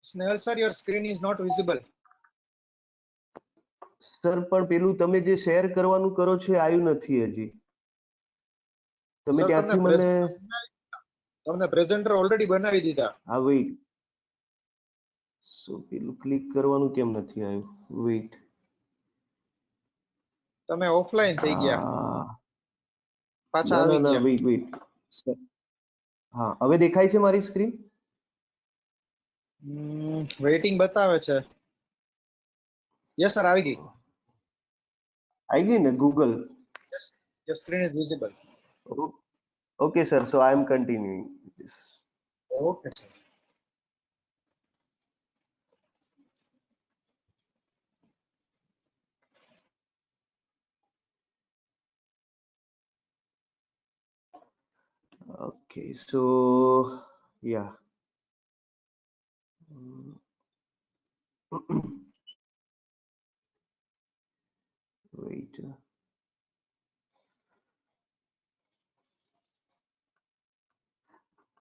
Snehal sir, your screen is not visible. Sir પણ પેલું તમે જે શેર કરવાનું કરો છો એ આવ્યું નથી હજી. તમે Sir, ત્યાંથી મને તમને પ્રેઝન્ટર ઓલરેડી બનાવી દીધા. હા વેઇટ. સો પેલું ક્લિક કરવાનું કેમ નથી આવ્યું? વેઇટ. તમે ઓફલાઈન થઈ ગયા. પાછા ના આવી ના ના ગયા. Wait wait. હા હવે દેખાય છે મારી સ્ક્રીન? વેઇટિંગ બતાવે છે. યસ સર, આવી ગઈ. આવી ગઈ ને Google? Yes, your screen is visible. Okay sir, so I am continuing this. Okay sir. Okay, so yeah. Wait.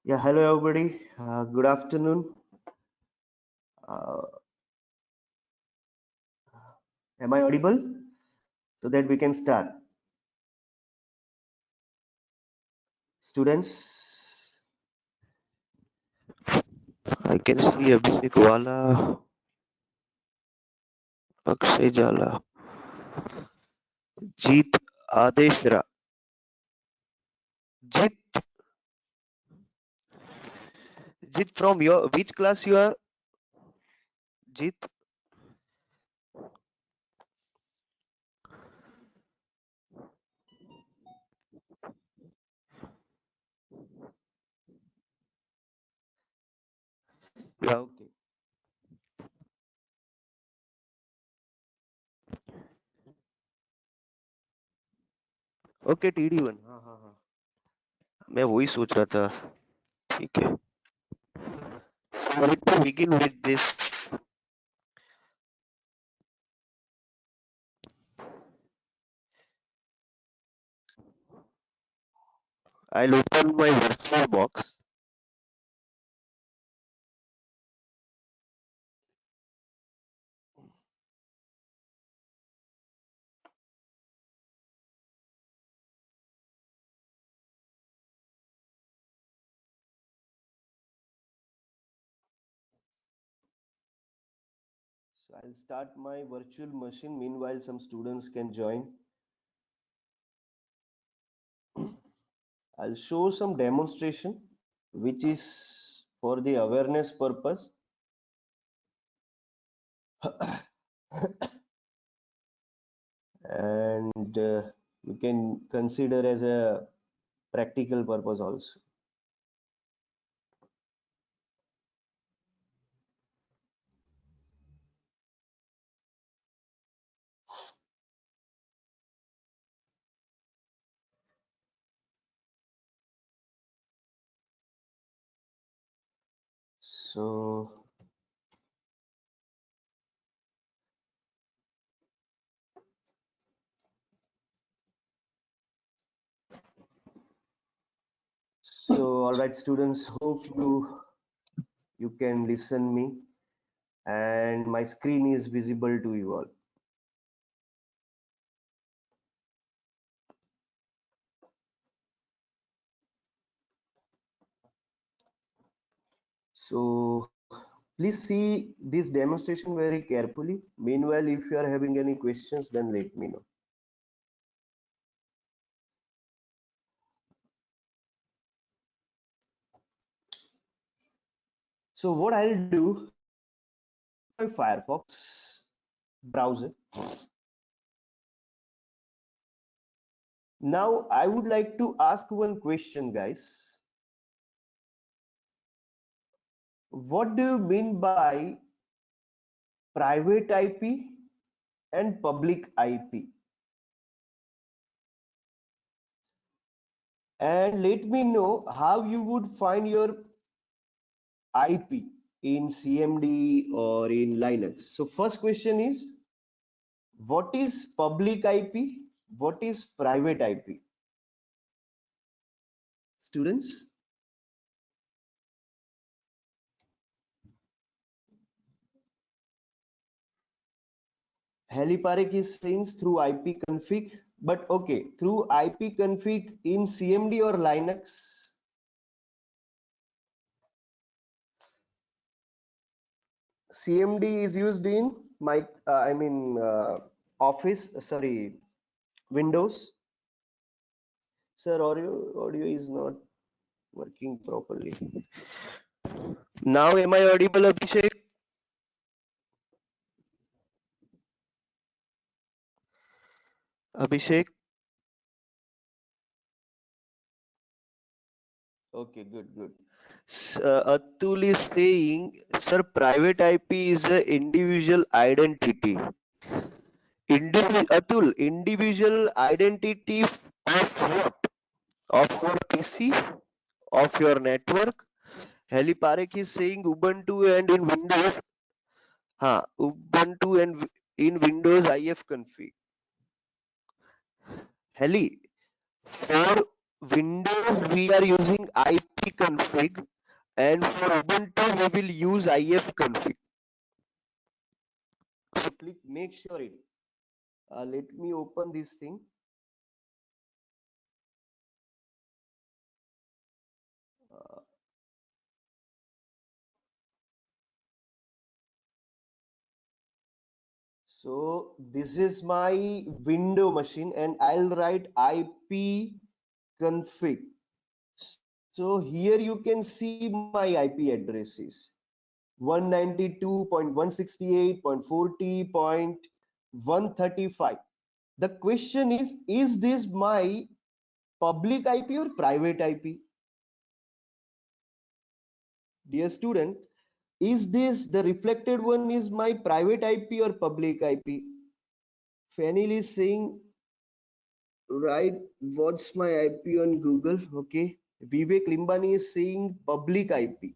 Yeah, hello everybody. Good afternoon. Am I audible? So that we can start. Students, I can see Abhishek Wala, Akshay Jala, Jeet Adeshra. Jeet, from your which class you are? Jeet? Yeah, okay. Okay TD1. हाँ हाँ हाँ, मैं वही सोच रहा था. ठीक है. Let me begin with this. I'll open my virtual box. So I'll start my virtual machine. Meanwhile, some students can join. I'll show some demonstration, which is for the awareness purpose. And you can consider as a practical purpose also. So all right, students, hope you can listen me and my screen is visible to you all. So please see this demonstration very carefully. Meanwhile, if you are having any questions, then let me know. So what I'll do, my Firefox browser. Now I would like to ask one question, guys. What do you mean by private IP and public IP? And let me know how you would find your IP in CMD or in Linux. So first question is, what is public IP? What is private IP? Students? Heli Parekh is saying through IP config, but okay, through IP config in CMD or Linux. CMD is used in my, Office, sorry, Windows. Sir, audio is not working properly. Now, am I audible, Abhishek? Abhishek? Okay, good, good. Atul is saying, sir, private IP is an individual identity. Atul, individual identity of what? Of your PC? Of your network? Heli Parekh is saying Ubuntu and in Windows. Ubuntu and in Windows IF config. Heli, for Windows we are using IP config, and for Ubuntu we will use IF config. So click, make sure it. Let me open this thing. So this is my window machine and I'll write IP config. So here you can see my IP addresses 192.168.40.135. The question is this my public IP or private IP? Dear student, is this the reflected one is my private IP or public IP? Fanil is saying, right, what's my IP on Google? Okay. Vivek Limbani is saying public IP.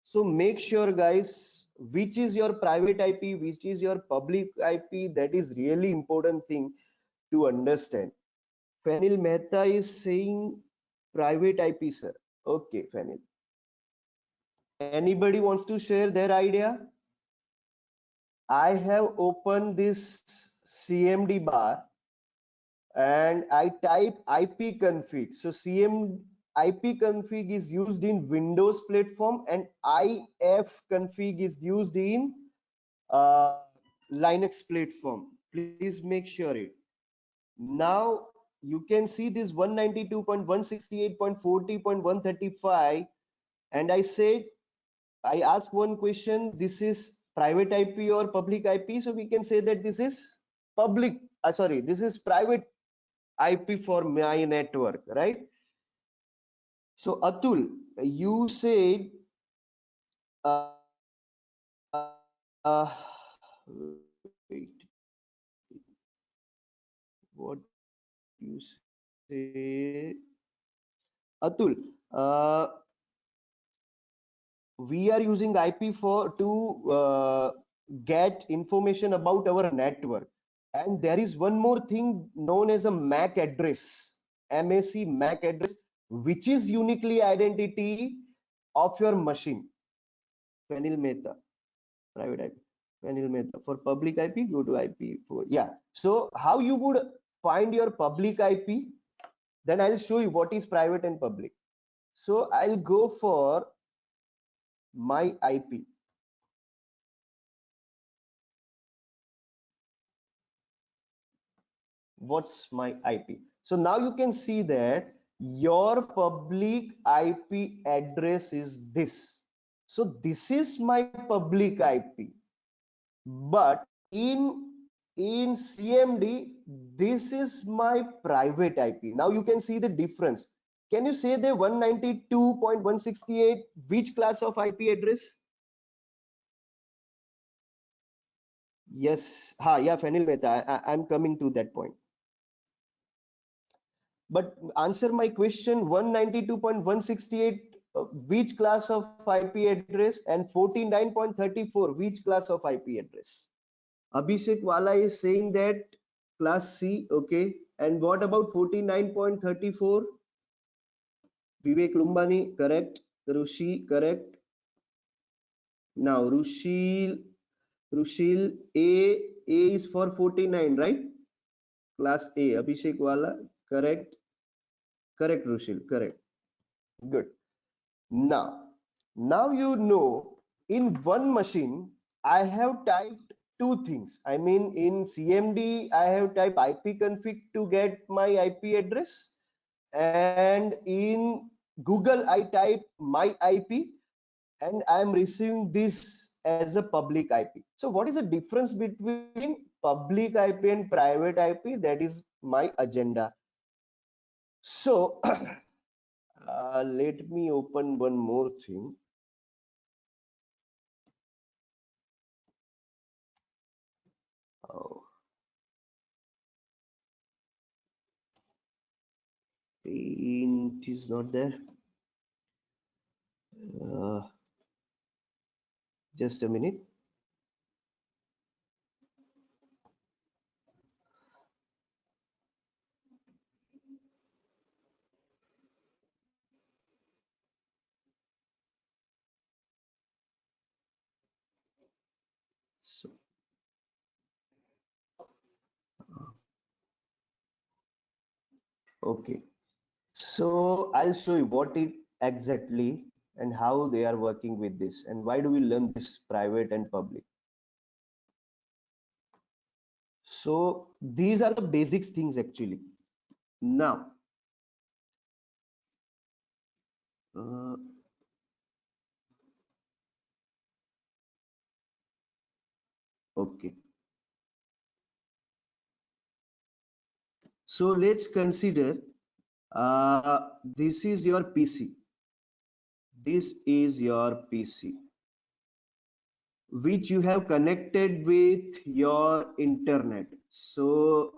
So make sure guys, which is your private IP, which is your public IP, that is really important thing to understand. Fanil Mehta is saying private IP, sir. Okay, Fanil. Anybody wants to share their idea? I have opened this CMD bar and I type IP config. So IP config is used in Windows platform and IF config is used in uh, Linux platform. Please make sure it. Now you can see this 192.168.40.135 and I ask one question, this is private IP or public IP? So we can say that this is this is private IP for my network, right? So Atul, you said uh, uh, wait, what you say, Atul? We are using IP for to get information about our network, and there is one more thing known as a MAC address, MAC address, which is uniquely identity of your machine. Fanil Mehta, private IP. Fanil Mehta, for public IP, go to IP4. Yeah. So how you would find your public IP? Then I'll show you what is private and public. So I'll go for my IP. What's my IP? So now you can see that your public IP address is this. So this is my public IP, but in CMD, this is my private IP. Now you can see the difference. Can you say the 192.168 which class of IP address? Yes, yeah, Fanil Mehta, I'm coming to that point. But answer my question, 192.168 which class of IP address, and 49.34 which class of IP address? Abhishek Wala is saying that class C, okay. And what about 49.34? Vivek Lumbani, correct. Rushi, correct. Now Rushil A A is for 49, right? Class A, Abhishek wala, correct? Correct, Rushil, correct. Good. Now you know, in one machine, I have typed two things. I mean, in CMD, I have typed ipconfig to get my IP address, and in Google, I type my IP, and I am receiving this as a public IP. So what is the difference between public IP and private IP? That is my agenda. So let me open one more thing. Oh, paint is not there. Uh, just a minute. So, okay. So I'll show you what it exactly and how they are working with this and why do we learn this private and public. So these are the basics things actually. Now, uh, okay. So let's consider this is your PC. This is your PC, which you have connected with your internet. So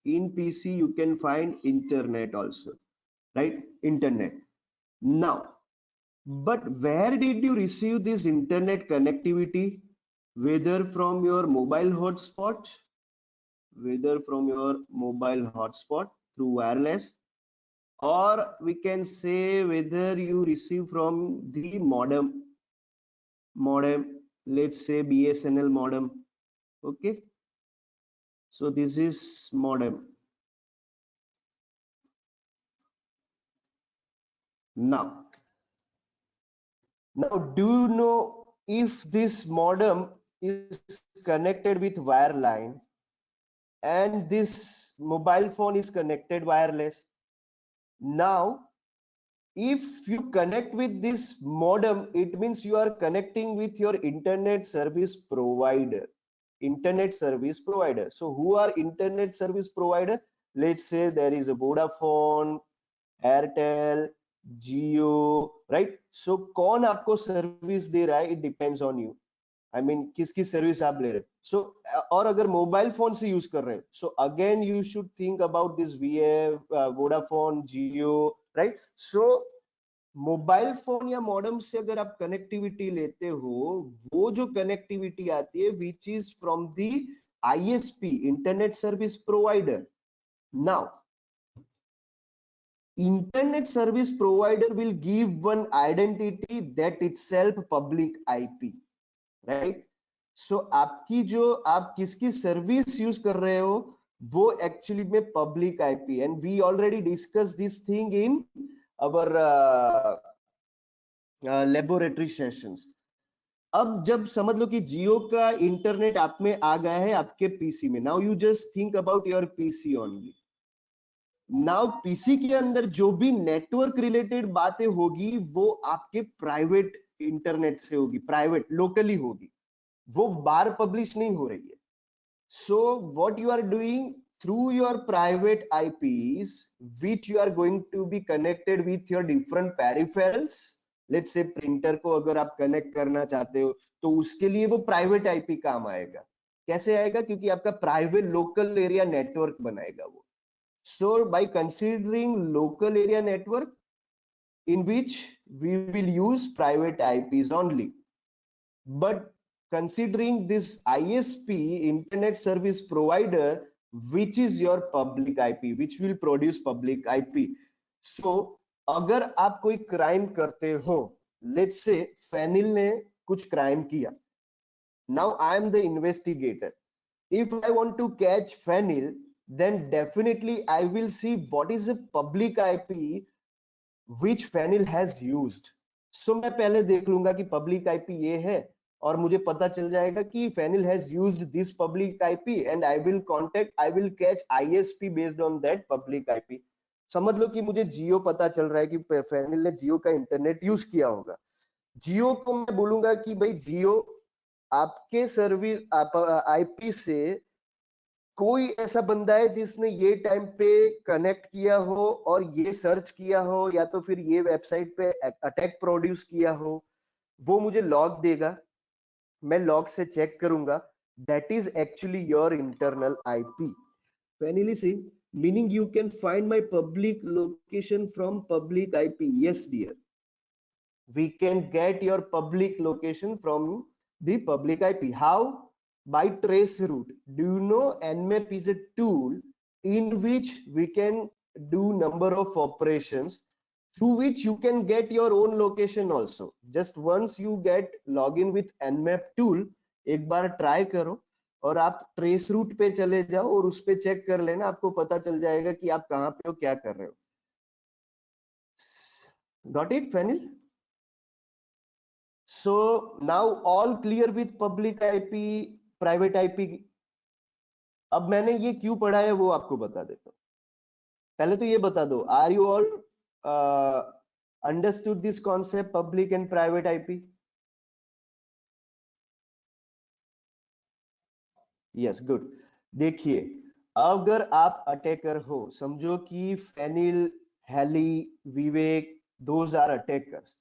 in PC you can find internet also, right? Internet. Now, but where did you receive this internet connectivity? Whether from your mobile hotspot, whether from your mobile hotspot through wireless, or we can say whether you receive from the modem, let's say BSNL modem. Okay, so this is modem. Now do you know if this modem is connected with wireline and this mobile phone is connected wireless? Now if you connect with this modem, it means you are connecting with your internet service provider. So who are internet service provider? Let's say there is a Vodafone, Airtel, Jio, right? So कौन आपको service दे रहा है? It depends on you. I mean किसकी service आप ले रहे हैं? So और अगर मोबाइल फोन से यूज कर रहे हैं, so again you should think about this VF, Vodafone, Jio, right? So mobile phone या मॉडेम से अगर आप कनेक्टिविटी लेते हो, वो जो कनेक्टिविटी आती है which is from the ISP, internet service provider. Now internet service provider will give one identity that itself public IP, right? So आपकी जो आप किसकी सर्विस यूज कर रहे हो वो एक्चुअली में public IP, and we already discussed this thing in our laboratory sessions. अब जब समझ लो कि जियो का इंटरनेट आप में आ गया है आपके पीसी में, now you just think about your PC only. Now PC के अंदर जो भी नेटवर्क रिलेटेड बातें होगी वो आपके प्राइवेट इंटरनेट से होगी, प्राइवेट लोकली होगी, वो बाहर पब्लिश नहीं हो रही है. So what you are doing through your private IPs which you are going to be connected with your different peripherals. Let's say printer को अगर आप कनेक्ट करना चाहते हो तो उसके लिए वो प्राइवेट आईपी काम आएगा. कैसे आएगा? क्योंकि आपका प्राइवेट लोकल एरिया नेटवर्क बनाएगा वो. So by considering local area network in which we will use private IPs only, but considering this ISP, internet service provider, which is your public IP, which will produce public IP. So अगर आप कोई crime करते हो, let's say फैनिल ने कुछ crime किया, now I am the investigator. If I want to catch Fanil, then definitely I will see what is a public IP which Fanil has used. So मैं पहले देख लूंगा कि public IP ये है, और मुझे पता चल जाएगा कि Fanil has used this public IP and I will catch ISP based on that public IP. समझ लो कि मुझे जियो पता चल रहा है कि Fanil ने जियो का इंटरनेट यूज किया होगा. जियो को मैं बोलूंगा कि भाई जियो, आपके सर्विस आईपी से कोई ऐसा बंदा है जिसने ये टाइम पे कनेक्ट किया हो और ये सर्च किया हो या तो फिर ये वेबसाइट पे अटैक प्रोड्यूस किया हो, वो मुझे लॉग देगा, मैं लॉग से चेक करूंगा. That is actually your internal IP. Finally say, meaning you can find my public location from public IP. Yes, dear. We can get your public location from the public IP. How? By trace route. Do you know Nmap is a tool in which we can do number of operations through which you can get your own location also. Just once you get login with Nmap tool, एक बार try करो और आप trace root पे चले जाओ और उस पे चेक कर लेना, आपको पता चल जाएगा कि आप कहाँ पे हो, क्या कर रहे हो. Got it, Fanil? So now all clear with public IP, private IP. अब मैंने ये क्यों पढ़ा है वो आपको बता देता हूँ. पहले तो ये बता दो, are you all understood this concept public and private IP? Yes, good. देखिए, अगर आप अटैकर हो, समझो कि Fenil, Heli, Vivek, those are attackers.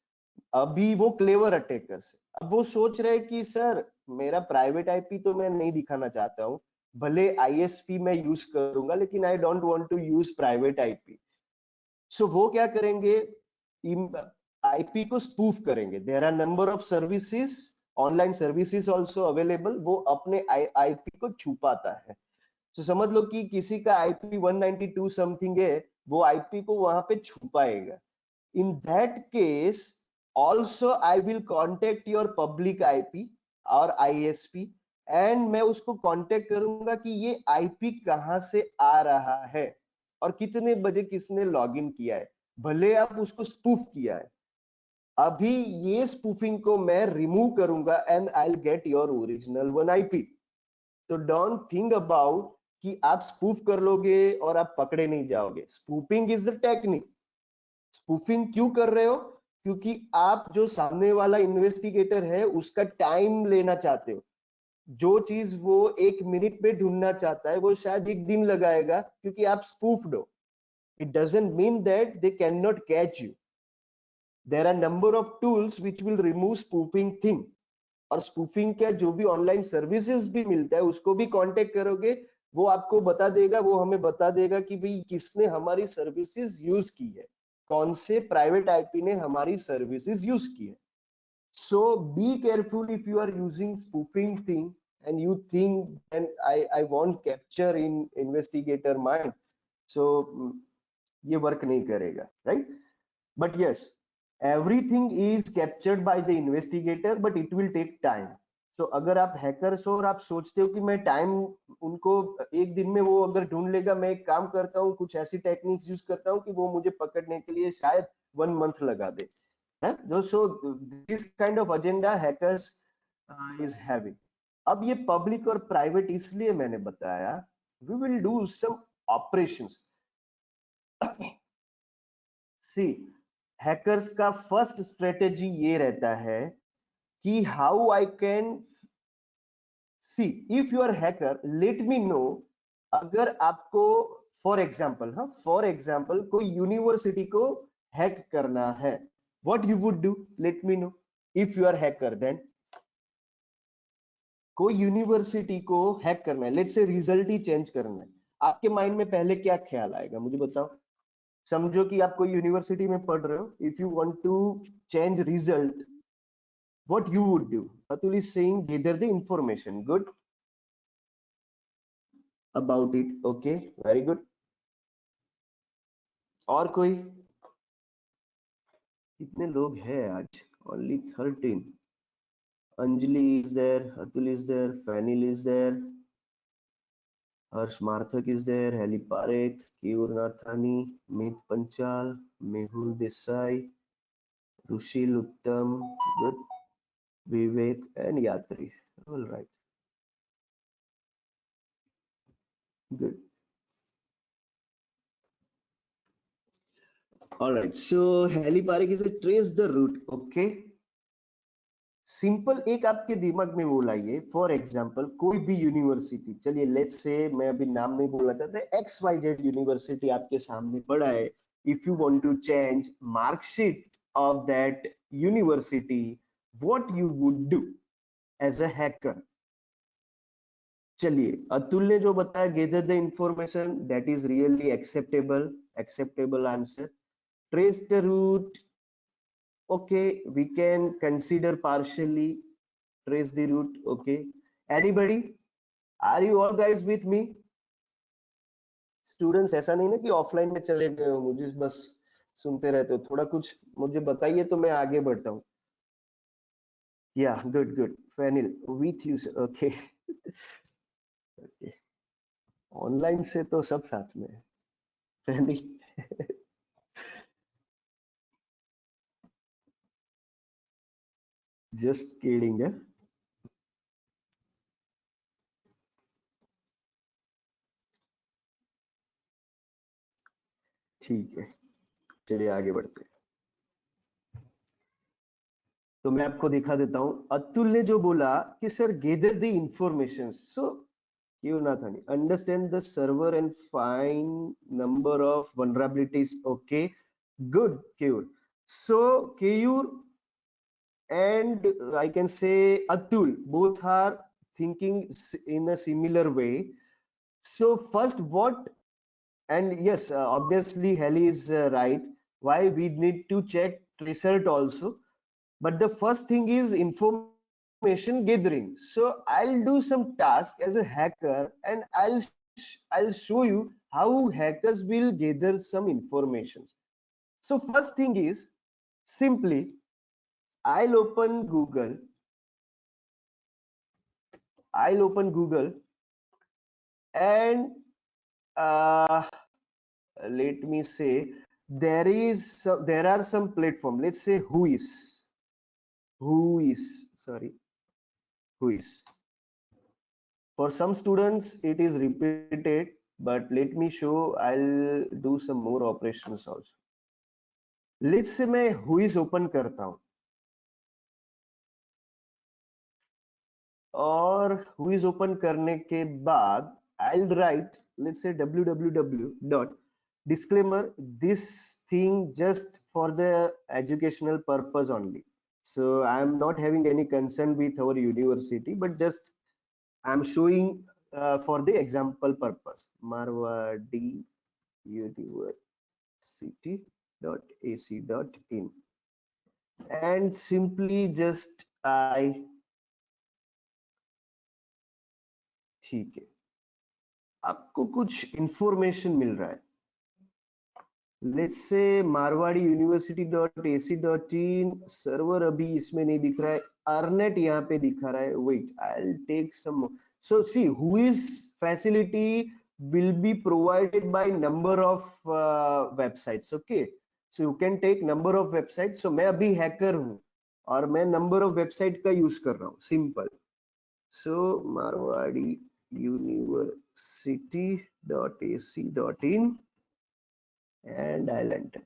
अभी वो क्लेवर अटैकर्स. अब वो सोच रहे कि सर मेरा प्राइवेट आईपी तो मैं नहीं दिखाना चाहता हूँ, भले आईएसपी मैं यूज करूंगा लेकिन I don't want to use private IP. So वो क्या करेंगे, आईपी को स्पूफ करेंगे. There are number of services, online services also available. वो अपने आईपी को छुपाता है. तो समझ लो कि किसी का आईपी 192 समथिंग है, वो आईपी को वहां पे छुपाएगा. In that case, also I will contact your public IP और ISP and मैं उसको कांटेक्ट करूंगा कि ये आईपी कहां से आ रहा है और कितने बजे किसने लॉगिन किया है, भले आप उसको स्पूफ किया है. अभी ये स्पूफिंग को मैं रिमूव करूंगा and I will get your original one IP. तो डोंट थिंक अबाउट कि आप स्पूफ कर लोगे और आप पकड़े नहीं जाओगे. Spoofing is the technique. Spoofing क्यों कर रहे हो? क्योंकि आप जो सामने वाला इन्वेस्टिगेटर है उसका टाइम लेना चाहते हो. जो चीज वो 1 मिनट में ढूंढना चाहता है वो शायद 1 दिन लगाएगा क्योंकि आप स्पूफ्ड हो. It doesn't mean that they can not catch you. There are number of tools which will remove spoofing thing. और स्पूफिंग का जो भी ऑनलाइन सर्विसेज भी मिलता है उसको भी कांटेक्ट करोगे, वो आपको बता देगा, वो हमें बता देगा कि भाई किसने हमारी सर्विसेज यूज की है, कौन से प्राइवेट आईपी ने हमारी सर्विसेज यूज की है. So be careful if you are using spoofing thing and you think and I want capture in investigator mind. So ये वर्क नहीं करेगा, right? But yes, everything is captured by the investigator but it will take time. So अगर आप hackers हो और आप सोचते हो कि मैं टाइम उनको 1 दिन में वो अगर ढूंढ लेगा, मैं एक काम करता हूँ, कुछ ऐसी टेक्निक्स यूज करता हूँ कि वो मुझे पकड़ने के लिए शायद 1 मंथ लगा दे. So this kind of agenda hackers is having. अब ये पब्लिक और प्राइवेट इसलिए मैंने बताया, we will do some operations. See, hackers का फर्स्ट स्ट्रेटेजी ये रहता है कि how I can see if you are hacker, let me know. अगर आपको फॉर एग्जांपल, हाँ फॉर एग्जांपल कोई यूनिवर्सिटी को हैक करना है, what you would do? Let me know. If you are hacker, then कोई यूनिवर्सिटी को हैक करना है, let's say result he change करना है, आपके माइंड में पहले क्या ख्याल आएगा मुझे बताओ. समझो कि आप कोई यूनिवर्सिटी में पढ़ रहे हो. If you want to change result, what you would do? Atul is saying gather the information. Good about it. Okay, very good. और कोई? कितने लोग हैं आज? Only 13. Anjali is there, Atul is there, Fanil is there, Harsh Marthak is there, Heli Parekh, Keyur Nathani, Meet Panchal, Mehul Desai, Rushil Uttam, good, Vivek and Yatri. All right, good. All right, so Heli Parekh is a trace the route, okay? Simple एक आपके दिमाग में वो लाइए, for example कोई भी university, चलिए let's say मैं अभी नाम नहीं बोलना चाहता, एक्स वाई जेड यूनिवर्सिटी आपके सामने पड़ा है. If you want to change marksheet of that university, what you would do as a hacker? चलिए अतुल ने जो बताया, gather the information, that is really acceptable answer. Trace the route, okay, we can consider partially. Trace the route, okay. Anybody? Are you all guys with me? Students, ऐसा नहीं ना कि offline में चले गए हो, मुझे बस सुनते रहते हो, थोड़ा कुछ मुझे बताइए तो मैं आगे बढ़ता हूँ. या good good, फैनिल with you, okay. Online से तो सब साथ में है. फैनिल जस्ट किडिंग है. ठीक है, चलिए आगे बढ़ते हैं. तो मैं आपको दिखा देता हूं. अतुल ने जो बोला कि sir gather the information, so Keyur Nathani, understand the server and find number of vulnerabilities. Okay, good, Keyur. So Keyur and I can say Atul both are thinking in a similar way. So first, what, and yes, obviously Heli is right. Why we need to check result also, but the first thing is information gathering. So I'll do some task as a hacker, and I'll show you how hackers will gather some information. So first thing is simply I'll open Google. And let me say there are some platform. Let's say who is sorry who is. For some students it is repeated, but let me show. I'll do some more operations also. Let's say मैं whois open करता हूँ, और whois open करने के बाद I'll write, let's say www dot disclaimer, this thing just for the educational purpose only. So I'm not having any concern with our university, but just I'm showing for the example purpose. Marwadi university.ac.in, and simply just I, ठीक है, आपको कुछ information मिल रहा है. Let's say Marwari university.ac.in server अभी इसमें नहीं दिख रहा है, अर्नेट यहाँ पे दिखा रहा है. Wait, I will take some. So see whois facility will be provided by number of websites. Okay, so you can take number of websites. So मैं अभी हैकर हूँ और मैं नंबर ऑफ वेबसाइट का यूज कर रहा हूँ. Simple. So Marwari university.ac.in and I'll enter.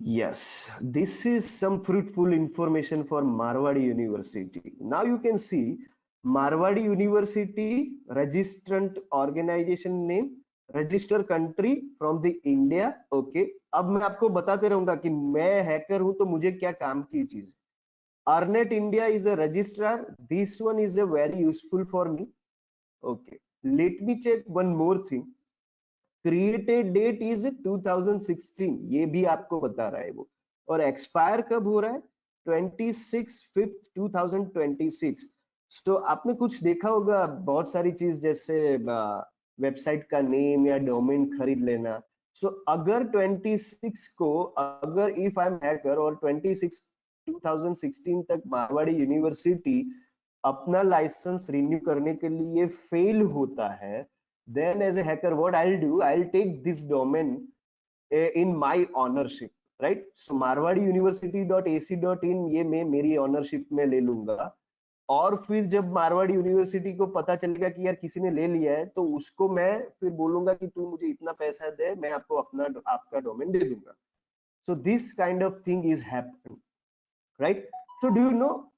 Yes, this is some fruitful information for Marwadi University. Now you can see Marwadi University, registrant organization name, register country from the India. Okay, अब मैं आपको बताते रहूंगा कि मैं हैकर हूं तो मुझे क्या काम की चीज. Arnet India is a registrar. This one is a very useful for me. Okay, let me check one more thing. Created date is 2016, ये भी आपको बता रहा है वो, और एक्सपायर कब हो रहा है? 26/5/2026. तो आपने कुछ देखा होगा बहुत सारी चीज, जैसे वेबसाइट का नेम या डोमेन खरीद लेना, सो अगर 26 को, अगर इफ आई एम हैकर और 26 2016 तक मारवाड़ी यूनिवर्सिटी अपना लाइसेंस रिन्यू करने के लिए फेल होता है, then as a hacker what I'll do, I'll take this domain in my ownership, right? So marwadiuniversity.ac.in ये मैं मेरी ऑनरशिप में ले लूंगा, और फिर जब मारवाड़ी यूनिवर्सिटी को पता चलेगा कि यार किसी ने ले लिया है, तो उसको मैं फिर बोलूंगा कि तू मुझे इतना पैसा दे, मैं आपको अपना आपका डोमेन दे दूंगा. So this kind of thing is happening, right? So do you know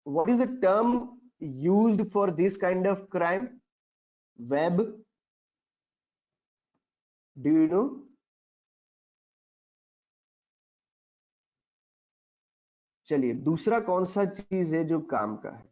what is the term used for this kind of crime? Web, do you know? चलिए दूसरा कौन सा चीज है जो काम का है?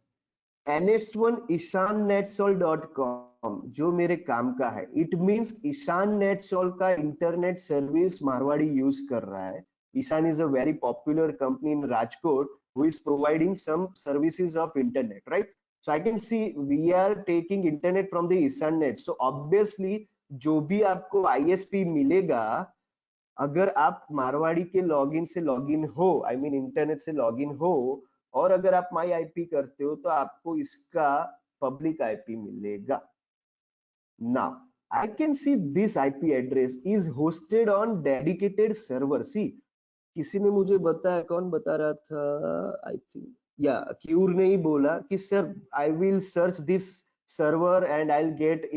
NS1 ishanNetsol.com जो मेरे काम का है. इट मींस ईशान नेटसोल का इंटरनेट सर्विस मारवाड़ी यूज कर रहा है. Ishan is a very popular company in Rajkot who is providing some services of internet, right? So I can see we are taking internet from the ISHANNet. So obviously जो भी आपको ISP मिलेगा, अगर आप मारवाड़ी के लॉगिन से लॉगिन हो, आई मीन इंटरनेट से लॉगिन हो, और अगर आप माई आईपी करते हो, तो आपको इसका पब्लिक आईपी मिलेगा. Now I can see this IP address is hosted on dedicated server. See किसी ने मुझे बताया, कौन बता रहा था, आई थिंक या क्यूर ने ही बोला कि sir I will search this server and I will get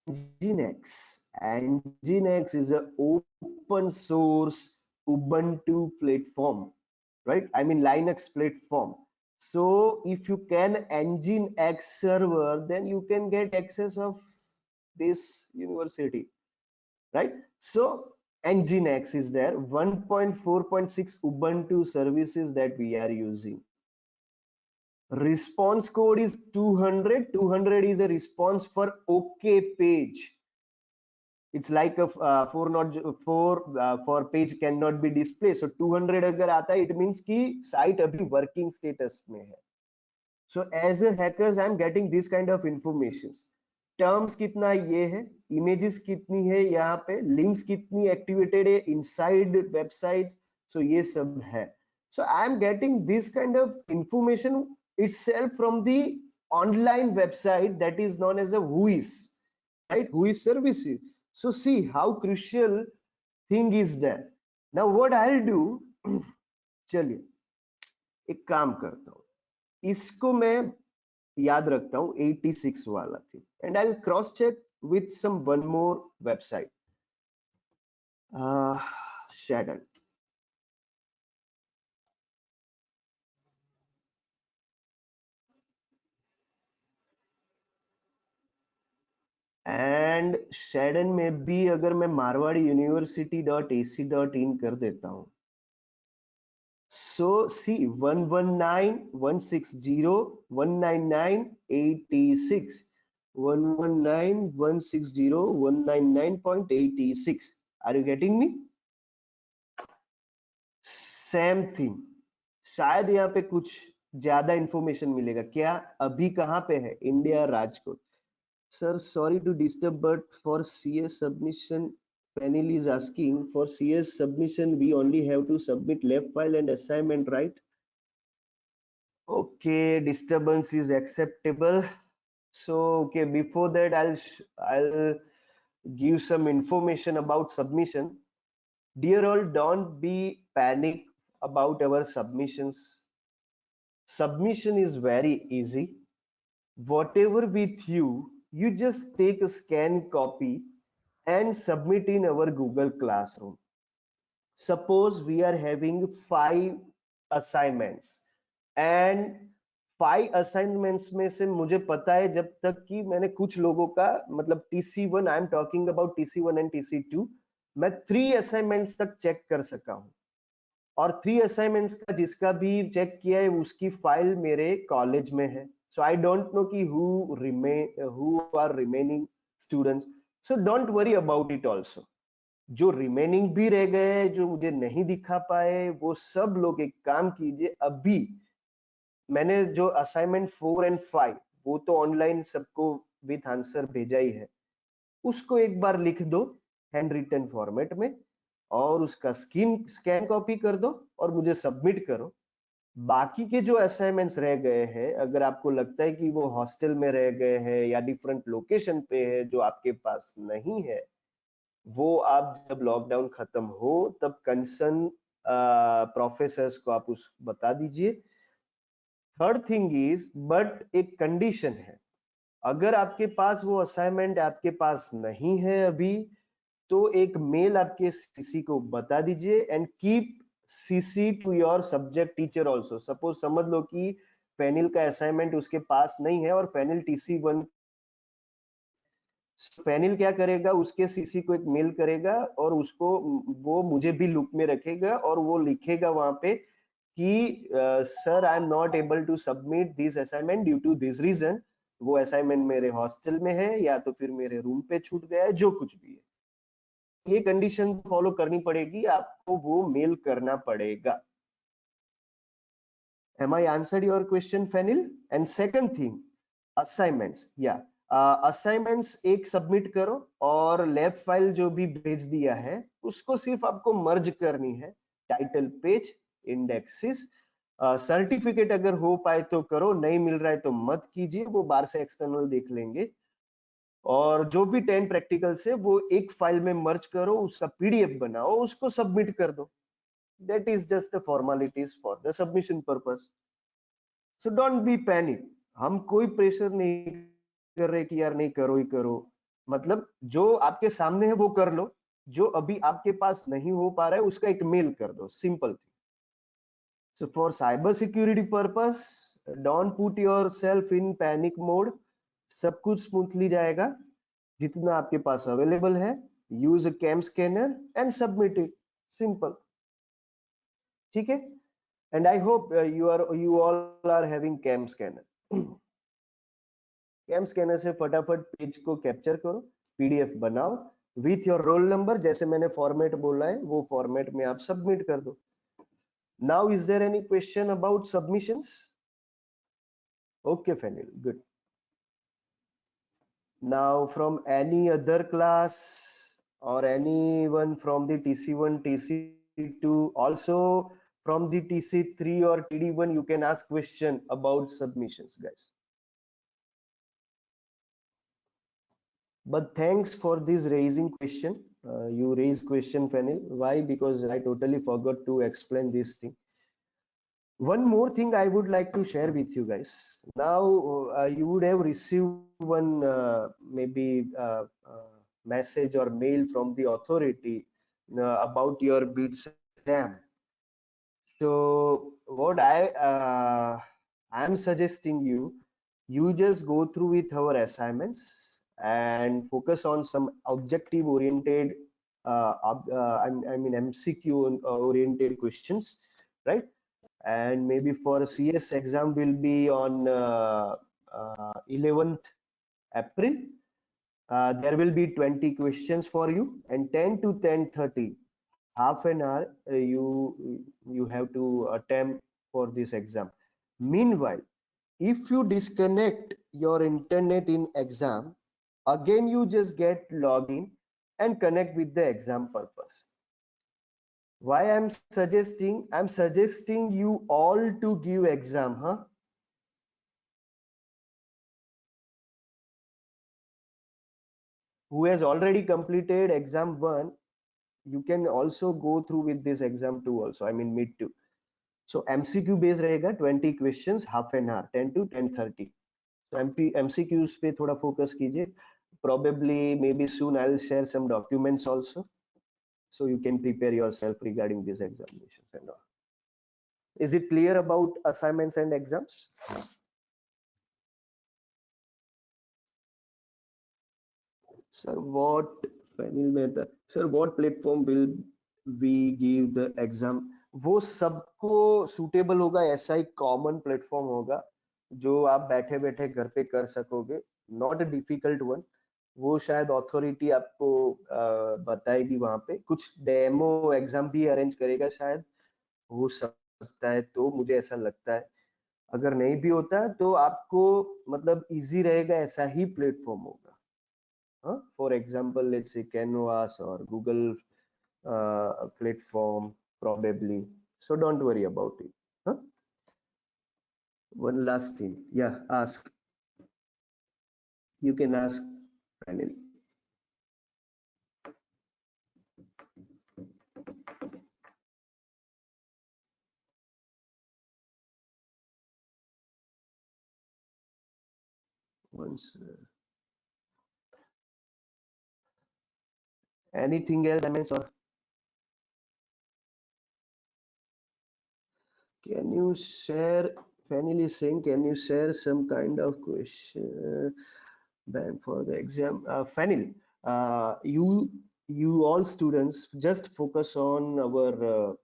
Nginx. And Nginx is an open source Ubuntu platform, right? I mean Linux platform. So if you can Nginx server, then you can get access of this university, right? So Nginx is there. 1.4.6 Ubuntu services that we are using. Response code is 200. 200 is a response for OK page. It's like a 404 for page cannot be displayed. So 200 अगर आता है, it means कि site अभी working status में है. So as a hackers, I'm getting this kind of informations. Terms कितना ये है, images कितनी है यहाँ पे, links कितनी activated है inside websites. So ये सब है. So I'm getting this kind of information itself from the online website that is known as a WHOIS, right? WHOIS services. So see how crucial thing is that. Now what I'll do, चलिए एक काम करता हूँ, इसको मैं याद रखता हूँ 86 वाला थी, and I'll cross check with some one more website. Shadow. And Shodan में भी अगर मैं मारवाड़ी university.ac.in कर देता हूं, so see 119.160.199.86 119.160.199.86. Are you getting me? Same thing. शायद यहाँ पे कुछ ज्यादा इंफॉर्मेशन मिलेगा. क्या अभी कहाँ पे है? India Rajkot. Sir, sorry to disturb, but for CS submission, panel is asking for CS submission, we only have to submit lab file and assignment, right? Okay, disturbance is acceptable. So, okay, before that, I'll give some information about submission. Dear all, don't be panic about our submissions. Submission is very easy. Whatever with you, you just take a scan copy and submit in our Google Classroom. Suppose we are having 5 assignments and 5 assignments में से मुझे पता है जब तक कि मैंने कुछ लोगों का मतलब TC1, I am talking about TC1 and TC2, मैं 3 असाइनमेंट्स तक चेक कर सका हूं और 3 असाइनमेंट्स का जिसका भी चेक किया है उसकी फाइल मेरे कॉलेज में है. सो आई डोंट नो कि who are remaining students. So don't worry about it also. जो रिमेनिंग भी रह गए जो मुझे नहीं दिखा पाए वो सब लोग एक काम कीजिए, अभी मैंने जो असाइनमेंट 4 एंड 5 वो तो ऑनलाइन सबको विथ आंसर भेजा ही है, उसको एक बार लिख दो हैंड रिटन फॉर्मेट में और उसका स्कैन कॉपी कर दो और मुझे सबमिट करो. बाकी के जो असाइनमेंट्स रह गए हैं अगर आपको लगता है कि वो हॉस्टल में रह गए हैं या डिफरेंट लोकेशन पे है जो आपके पास नहीं है, वो आप जब लॉकडाउन खत्म हो तब कंसर्न प्रोफेसर्स को आप उस बता दीजिए. थर्ड थिंग इज बट एक कंडीशन है, अगर आपके पास वो असाइनमेंट आपके पास नहीं है अभी तो एक मेल आपके सीसी को बता दीजिए and keep CC to your subject teacher also. Suppose समझ लो कि फैनिल का असाइनमेंट उसके पास नहीं है और फैनिल TC1, फैनिल क्या करेगा उसके सीसी को एक मेल करेगा और उसको वो मुझे भी लूप में रखेगा और वो लिखेगा वहां पे कि sir I am not able to submit this assignment due to this reason. वो असाइनमेंट मेरे हॉस्टल में है या तो फिर मेरे रूम पे छूट गया है, जो कुछ भी है. ये कंडीशन फॉलो करनी पड़ेगी, आपको वो मेल करना पड़ेगा. Am I answered your question, Fenil? And second thing, assignments. Yeah, assignments एक सबमिट करो और लैब फाइल जो भी भेज दिया है उसको सिर्फ आपको मर्ज करनी है. टाइटल पेज, इंडेक्सेस, सर्टिफिकेट अगर हो पाए तो करो, नहीं मिल रहा है तो मत कीजिए, वो बाहर से एक्सटर्नल देख लेंगे. और जो भी 10 प्रैक्टिकल्स है वो एक फाइल में मर्ज करो, उसका PDF बनाओ, उसको सबमिट कर दो. That is just the formalities for the submission purpose. So don't be panic. हम कोई प्रेशर नहीं कर रहे कि यार नहीं करो ही करो. मतलब जो आपके सामने है वो कर लो, जो अभी आपके पास नहीं हो पा रहा है उसका एक मेल कर दो, simple thing. So for cyber security purpose don't put yourself in panic mode. सब कुछ स्मूथली जाएगा. जितना आपके पास अवेलेबल है use a cam scanner and submit it. Simple. ठीक है. And I hope you all are having cam scanner. Cam scanner से फटाफट पेज को कैप्चर करो, PDF बनाओ विथ योर रोल नंबर, जैसे मैंने फॉर्मेट बोला है वो फॉर्मेट में आप सबमिट कर दो. Now is there any question about submissions? Okay Fenil, good. Now from any other class or anyone from the TC1, TC2, also from the TC3 or TD1, you can ask question about submissions, guys. But thanks for this raising question. You raise question, Fenil. Why? Because I totally forgot to explain this thing. One more thing I would like to share with you guys. Now you would have received one maybe message or mail from the authority about your BITS exam. So what I'm suggesting you just go through with our assignments and focus on some objective oriented I mean MCQ oriented questions, right? And maybe for CS exam will be on 11th April. There will be 20 questions for you, and 10 to 10:30, half an hour you have to attempt for this exam. Meanwhile, if you disconnect your internet in exam, again you just get login and connect with the exam purpose. Why I'm suggesting you all to give exam, huh? Who has already completed exam 1, you can also go through with this exam 2 also, I mean mid 2. So MCQ based रहेगा, 20 questions, half an hour, 10 to 10:30. So MCQs पे थोड़ा focus कीजिए. Probably maybe soon I'll share some documents also, so you can prepare yourself regarding these examinations and all. Is it clear about assignments and exams? Sir, what panel method? Sir, what platform will we give the exam? वो सबको suitable होगा, ऐसा ही common platform होगा जो आप बैठे बैठे घर पे कर सकोगे, not a difficult one. वो शायद अथॉरिटी आपको बताएगी, वहां पे कुछ डेमो एग्जाम भी अरेंज करेगा शायद, हो सकता है, तो मुझे ऐसा लगता है। अगर नहीं भी होता तो आपको मतलब इजी रहेगा, ऐसा ही प्लेटफॉर्म होगा। For example, let's say Canvas or Google platform probably. So don't worry about it. Huh? One last thing. Yeah, ask. You can ask finally. Once. Anything else, or can you share? Fanny is saying, can you share some kind of question bank for the exam? Fanny, you all students just focus on our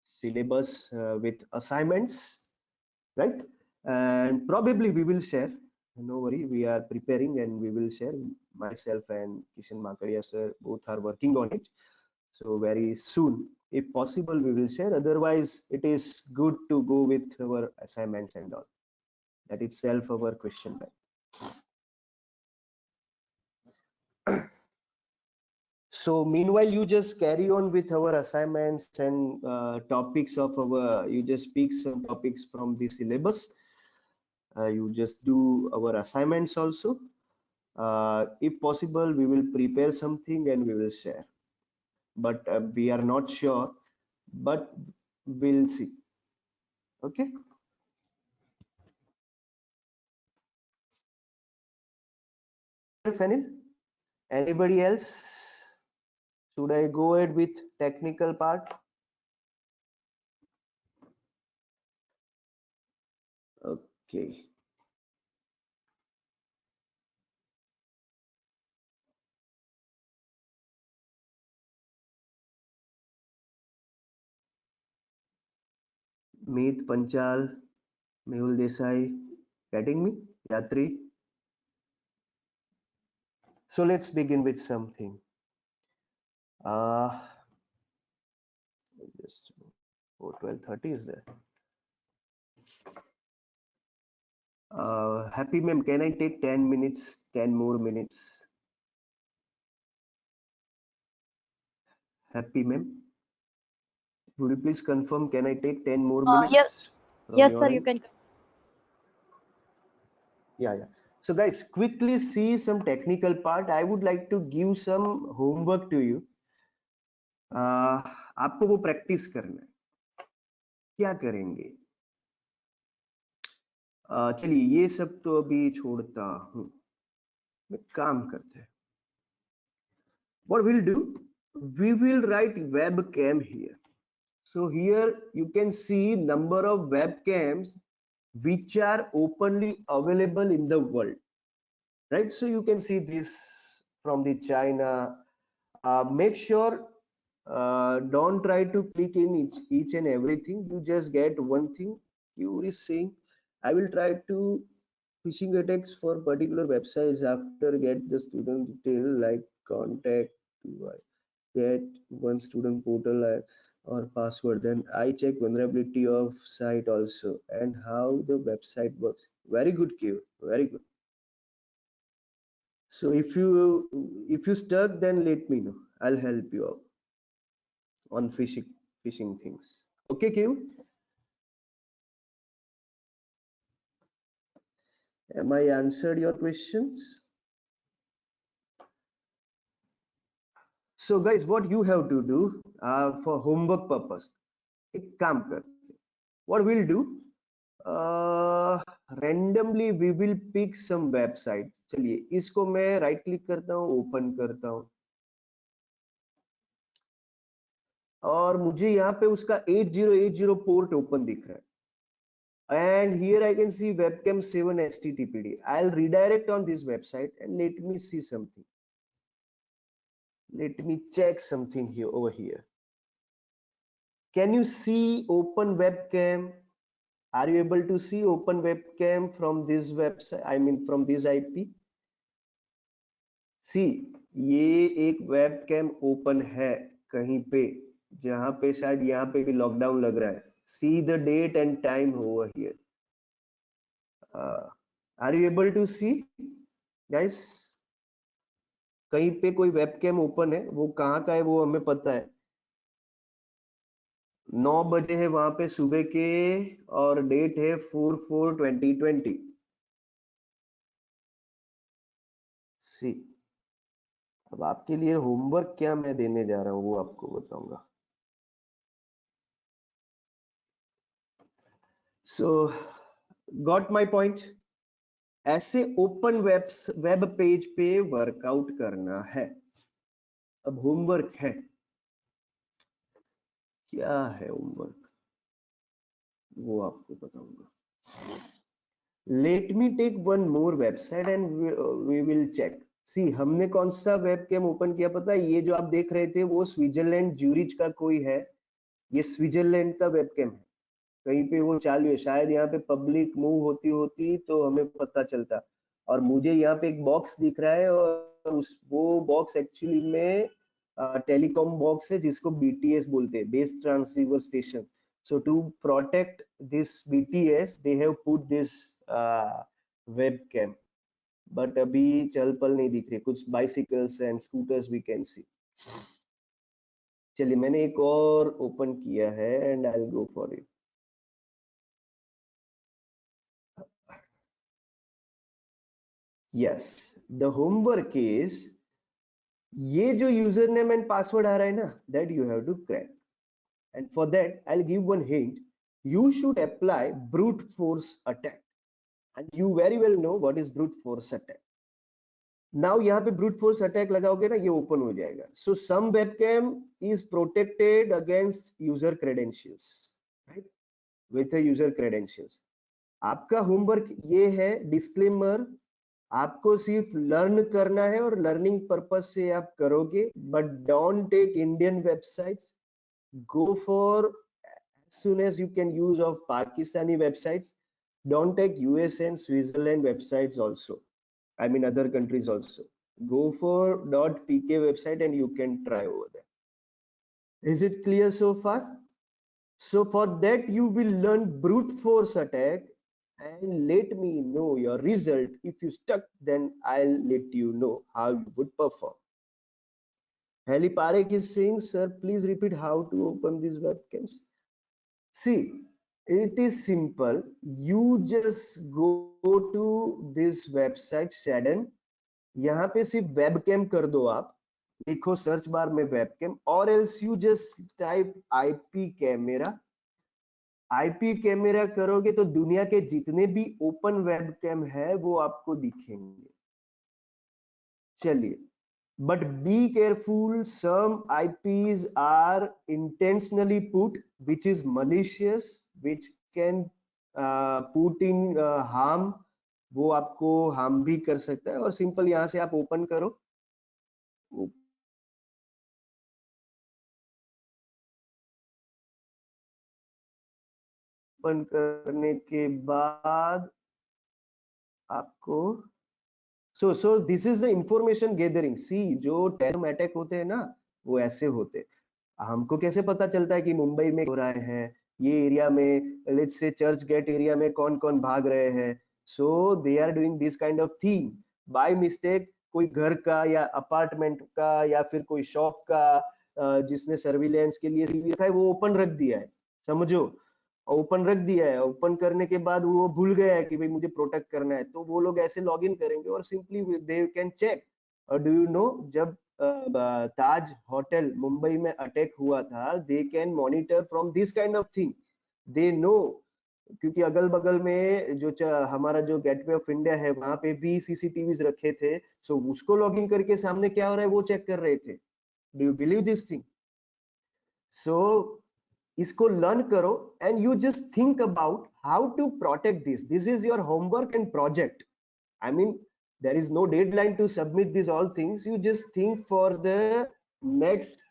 syllabus with assignments, right? And probably we will share. No worry, we are preparing and we will share. Myself and Kishan Makaria sir both are working on it. So very soon, if possible, we will share. Otherwise, it is good to go with our assignments and all. That itself our question bank. So meanwhile, you just carry on with our assignments and topics of our, you just pick some topics from the syllabus. You just do our assignments also. If possible, we will prepare something and we will share. But we are not sure, but we'll see. Okay. Fenil, anybody else? Should I go ahead with technical part? Okay. Meet Panchal, Mehul Desai, getting me? Yatri. So let's begin with something. Just 12:30 is there. Happy ma'am, can I take 10 minutes, 10 more minutes? Happy ma'am, would you please confirm, can I take 10 more minutes? Yes, from yes, your sir, end? you can. Yeah. So guys, quickly see some technical part. I would like to give some homework to you. आपको वो practice करना है। क्या करेंगे? चलिए ये सब तो अभी छोड़ता हूँ, काम करते हैं। What we'll do? We will write webcam here. So here you can see number of webcams which are openly available in the world, right? So you can see this from the China. Make sure don't try to click in each and everything. You just get one thing. You is saying, I will try to phishing attacks for particular websites after get the student detail like contact, get one student portal or password. Then I check vulnerability of site also and how the website works. Very good, Q. Very good. So if you stuck, then let me know. I'll help you out on phishing things. Okay, Q. Am I answered your questions? So guys, what you have to do for homework purpose, एक काम करते हैं. What we'll do? Randomly we will pick some websites. चलिए इसको मैं right click करता हूँ, open करता हूँ. और मुझे यहाँ पे उसका 8080 पोर्ट ओपन दिख रहा है. And here I can see webcam 7 HTTPD. I'll redirect on this website and let me see something. Let me check something here over here. Can you see open webcam? Are you able to see open webcam from this website? I mean from this IP? See, ये एक webcam open है कहीं पे, जहाँ पे शायद यहाँ पे भी लॉकडाउन लग रहा है. See the date and time over here. Are you able to see, guys? कहीं पे कोई वेबकैम ओपन है, वो कहाँ का है वो हमें पता है. 9 बजे है वहां पे सुबह के, और डेट है 4/4/2020. सी, अब आपके लिए होमवर्क क्या मैं देने जा रहा हूँ वो आपको बताऊंगा. सो गॉट माय पॉइंट. ऐसे ओपन वेब पेज पे वर्कआउट करना है. अब होमवर्क है, क्या है होमवर्क वो आपको बताऊंगा. Let me take one more website and we will check. See, हमने कौन सा वेबकैम ओपन किया पता है? ये जो आप देख रहे थे वो स्विट्जरलैंड ज्यूरिच का कोई है. ये स्विट्जरलैंड का वेबकैम है, कहीं पे वो चालू है. शायद यहाँ पे पब्लिक मूव होती होती तो हमें पता चलता. और मुझे यहाँ पे एक बॉक्स दिख रहा है, और वो बॉक्स एक्चुअली में टेलीकॉम बॉक्स है जिसको BTS बोलते हैं, base transceiver station. So to protect this BTS, they have put this webcam. But अभी चल पल नहीं दिख रही. कुछ bicycles and scooters we can see. चलिए, मैंने एक और ओपन किया है and I'll go for it. Yes, the homework is ये जो यूजर नेम एंड पासवर्ड आ रहा है ना, that you have to crack. And for that, I'll give one hint. You should apply brute force attack. And you very well know what is brute force attack. Now यहाँ पे brute force attack लगाओगे ना, ये open हो जाएगा. So some webcam is protected against user credentials, right? With a user credentials. आपका homework ये है, disclaimer, आपको सिर्फ लर्न करना है और लर्निंग पर्पस से आप करोगे, but don't take Indian websites. Go for as soon as you can use of Pakistani websites. Don't take US and Switzerland websites also. I mean other countries also. Go for .pk website and you can try over there. Is it clear so far? So for that you will learn brute force attack and let me know your result. If you stuck, then I'll let you know how you would perform. Heli Parekh is saying, sir, please repeat how to open these webcams. See, it is simple. You just go to this website Shadon. यहाँ पे सिर्फ webcam कर दो, आप लिखो search bar में webcam, और else you just type IP camera. IP camera करोगे तो दुनिया के जितने भी ओपन वेबकैम है वो आपको दिखेंगे. चलिए, but be careful, some IPs are intentionally put which is malicious, which can put in harm. वो आपको हार्म भी कर सकता है. और सिंपल यहाँ से आप ओपन करो. ओपन करने के बाद आपको so this is the information gathering. See, जो टेररिज्म अटैक होते हैं ना, वो ऐसे होते हैं. हमको कैसे पता चलता है कि मुंबई में हो रहे हैं, ये एरिया में, let's say church get area में कौन कौन भाग रहे हैं. So they are doing this kind of thing by mistake. कोई घर का या अपार्टमेंट का या फिर कोई शॉप का जिसने सर्विलेंस के लिए रखा है, वो ओपन रख दिया है, समझो. ओपन रख दिया है, ओपन करने के बाद वो भूल गया है कि भाई मुझे प्रोटेक्ट करना है, तो वो लोग ऐसे लॉगिन करेंगे और सिंपली दे कैन चेक. और डू यू नो, जब ताज होटल मुंबई में अटैक हुआ था, they can monitor from this kind of thing. They know, क्योंकि अगल बगल में जो हमारा जो गेटवे ऑफ इंडिया है वहां पे भी CCTVs रखे थे. सो उसको लॉगिन करके सामने क्या हो रहा है वो चेक कर रहे थे. Do you believe this thing? So इसको learn करो and you just think about how to protect this. This is your homework and project. I mean, there is no deadline to submit these all things. You just think for the next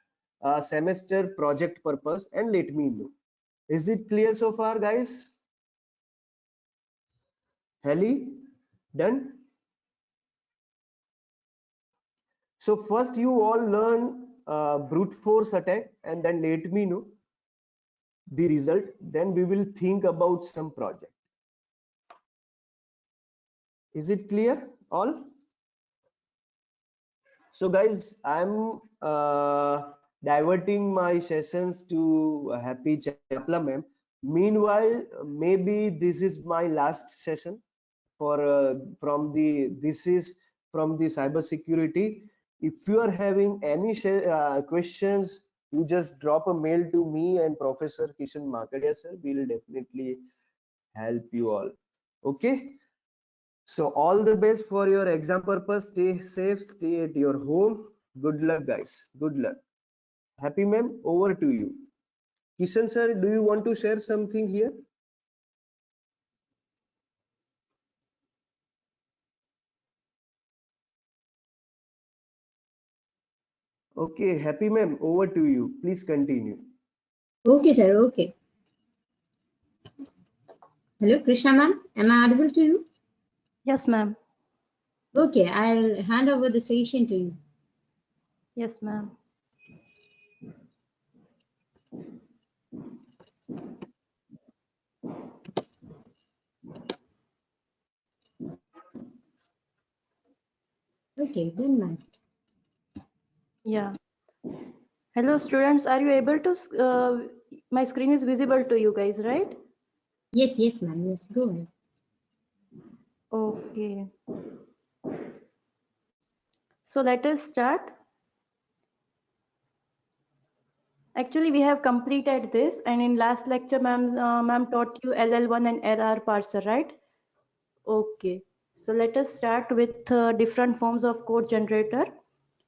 semester project purpose and let me know. Is it clear so far, guys? Helly, done? So first you all learn brute force attack and then let me know the result. Then we will think about some project. Is it clear all? So guys, I'm diverting my sessions to Happy Chapla ma'am. Meanwhile, maybe this is my last session for this is from the cyber security. If you are having any questions, you just drop a mail to me and Professor Kishan Makadia sir. We'll definitely help you all. Okay. So all the best for your exam purpose. Stay safe, stay at your home. Good luck, guys. Good luck. Happy ma'am, over to you. Kishan sir, do you want to share something here? Okay, happy ma'am, over to you. Please continue. Okay, sir. Okay. Hello, Krishna ma'am. Am I audible to you? Yes, ma'am. Okay, I'll hand over the session to you. Yes, ma'am. Okay, done, ma'am. Yeah. Hello, students. Are you able to? My screen is visible to you guys, right? Yes, yes, ma'am. Yes, go ahead. Okay. So let us start. Actually, we have completed this, and in last lecture, ma'am taught you LL1 and LR parser, right? Okay. So let us start with different forms of code generator.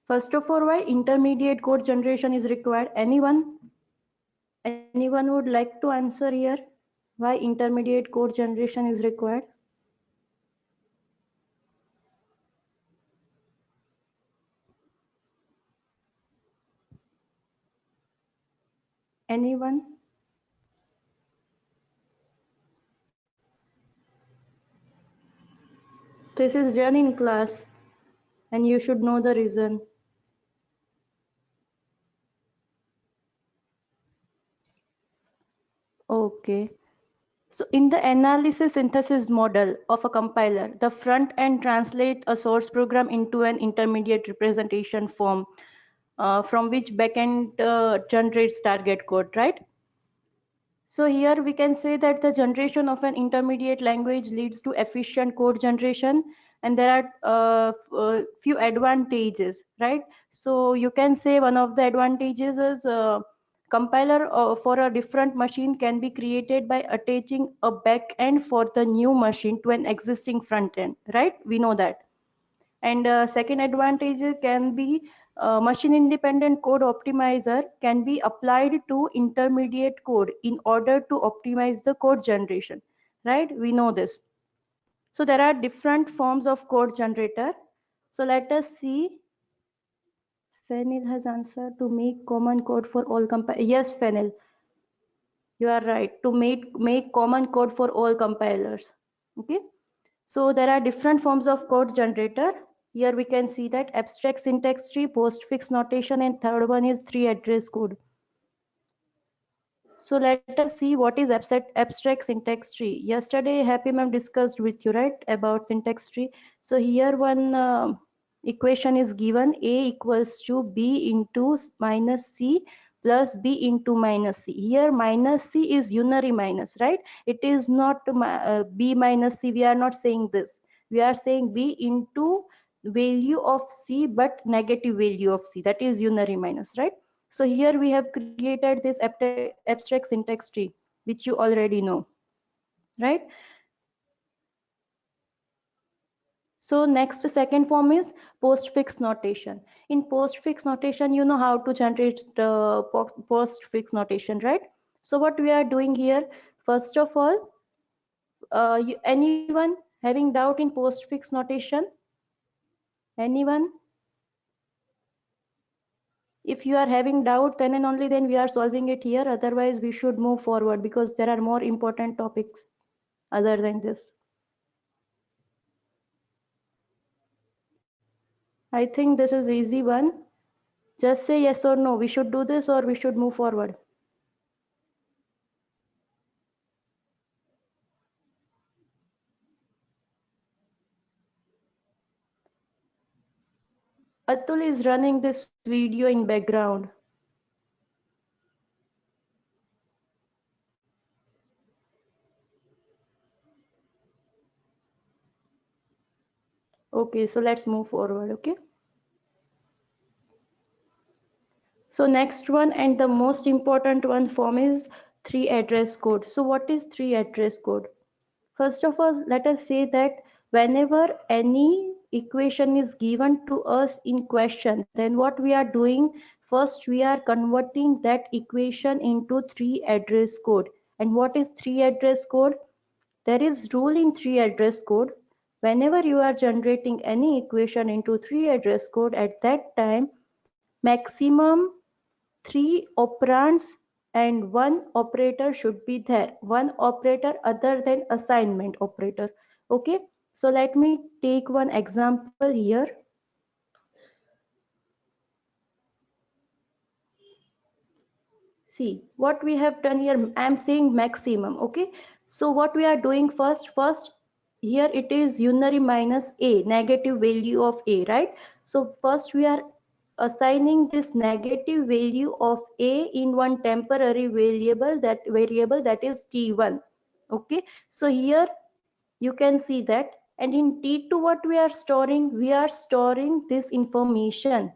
First of all, why intermediate code generation is required? Anyone would like to answer here? Why intermediate code generation is required? Anyone? This is done in class and you should know the reason. Okay. So in the analysis synthesis model of a compiler, the front end translate a source program into an intermediate representation form from which backend generates target code, right? So here we can say that the generation of an intermediate language leads to efficient code generation, and there are few advantages, right? So you can say one of the advantages is compiler for a different machine can be created by attaching a backend for the new machine to an existing front end, right? We know that. And second advantage can be machine independent code optimizer can be applied to intermediate code in order to optimize the code generation, right? We know this. So there are different forms of code generator. So let us see. Fenil has answered to make common code for all compilers. Yes, Fenil, you are right. To make common code for all compilers. Okay. So there are different forms of code generator. Here we can see that abstract syntax tree, postfix notation, and third one is 3 address code. So let us see what is abstract syntax tree. Yesterday, Happy Ma'am discussed with you, right, about syntax tree. So here one equation is given: A equals to B into minus C plus B into minus C. Here minus C is unary minus, right? It is not B minus C. We are not saying this. We are saying B into value of C but negative value of C. That is unary minus, right? So here we have created this abstract syntax tree, which you already know, right? So next, second form is postfix notation. In postfix notation, you know how to generate the postfix notation, right? So what we are doing here, first of all, anyone having doubt in postfix notation? Anyone? If you are having doubt, then and only then we are solving it here. Otherwise, we should move forward because there are more important topics other than this. I think this is easy one. Just say yes or no. We should do this or we should move forward. Atul is running this video in background. Okay, so let's move forward, okay? So next one and the most important one form is 3 address code. So what is 3 address code? First of all, let us say that whenever any equation is given to us in question, then what we are doing, first we are converting that equation into 3 address code. And what is 3 address code? There is rule in 3 address code. Whenever you are generating any equation into 3 address code, at that time, maximum 3 operands and 1 operator should be there. 1 operator other than assignment operator. Okay. So let me take one example here. See what we have done here. I am saying maximum. Okay. So what we are doing first, here it is unary minus a, negative value of a, right? So first we are assigning this negative value of a in one temporary variable, that is t1. Okay. So here you can see that, and in t2 what we are storing? We are storing this information,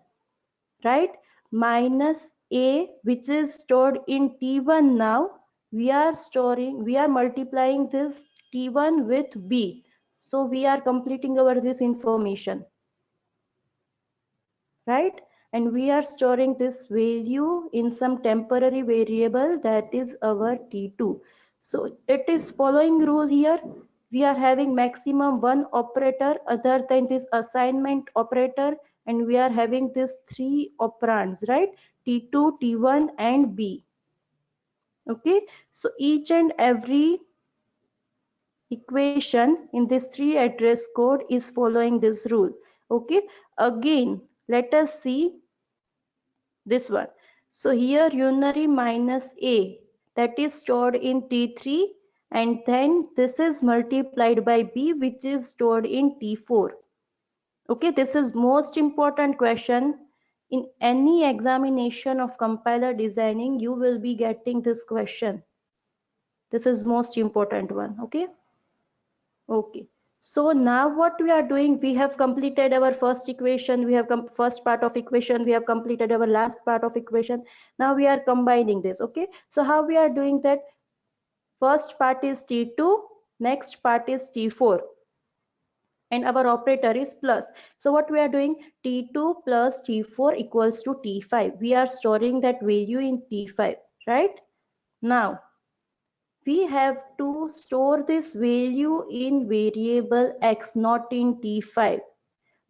right? Minus a, which is stored in t1. Now we are multiplying this t1 with b, so we are completing our this information, right? And we are storing this value in some temporary variable, that is our t2. So it is following rule here. We are having maximum 1 operator other than this assignment operator, and we are having this 3 operands, right? t2, t1 and b. Okay, so each and every equation in this 3 address code is following this rule. Okay, again let us see this one. So here unary minus a, that is stored in t3, and then this is multiplied by b, which is stored in t4. Okay, this is most important question. In any examination of compiler designing, you will be getting this question. This is most important one. Okay. Okay. So now what we are doing, we have completed our first equation, we have first part of equation, we have completed our last part of equation. Now we are combining this. Okay. So how we are doing that? First part is T2, next part is T4, and our operator is plus. So what we are doing? T2 plus T4 equals to T5. We are storing that value in T5, right? Now we have to store this value in variable x, not in t5.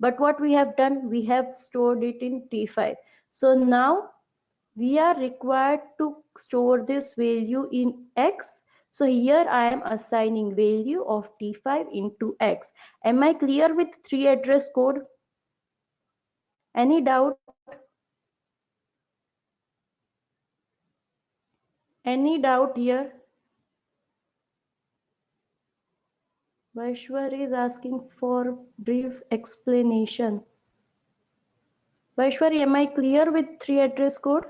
But what we have done, we have stored it in t5. So now we are required to store this value in x. So here I am assigning value of t5 into x. Am I clear with 3 address code? Any doubt? Any doubt here? Vaishwar is asking for brief explanation. Vaishwari, am I clear with 3 address code?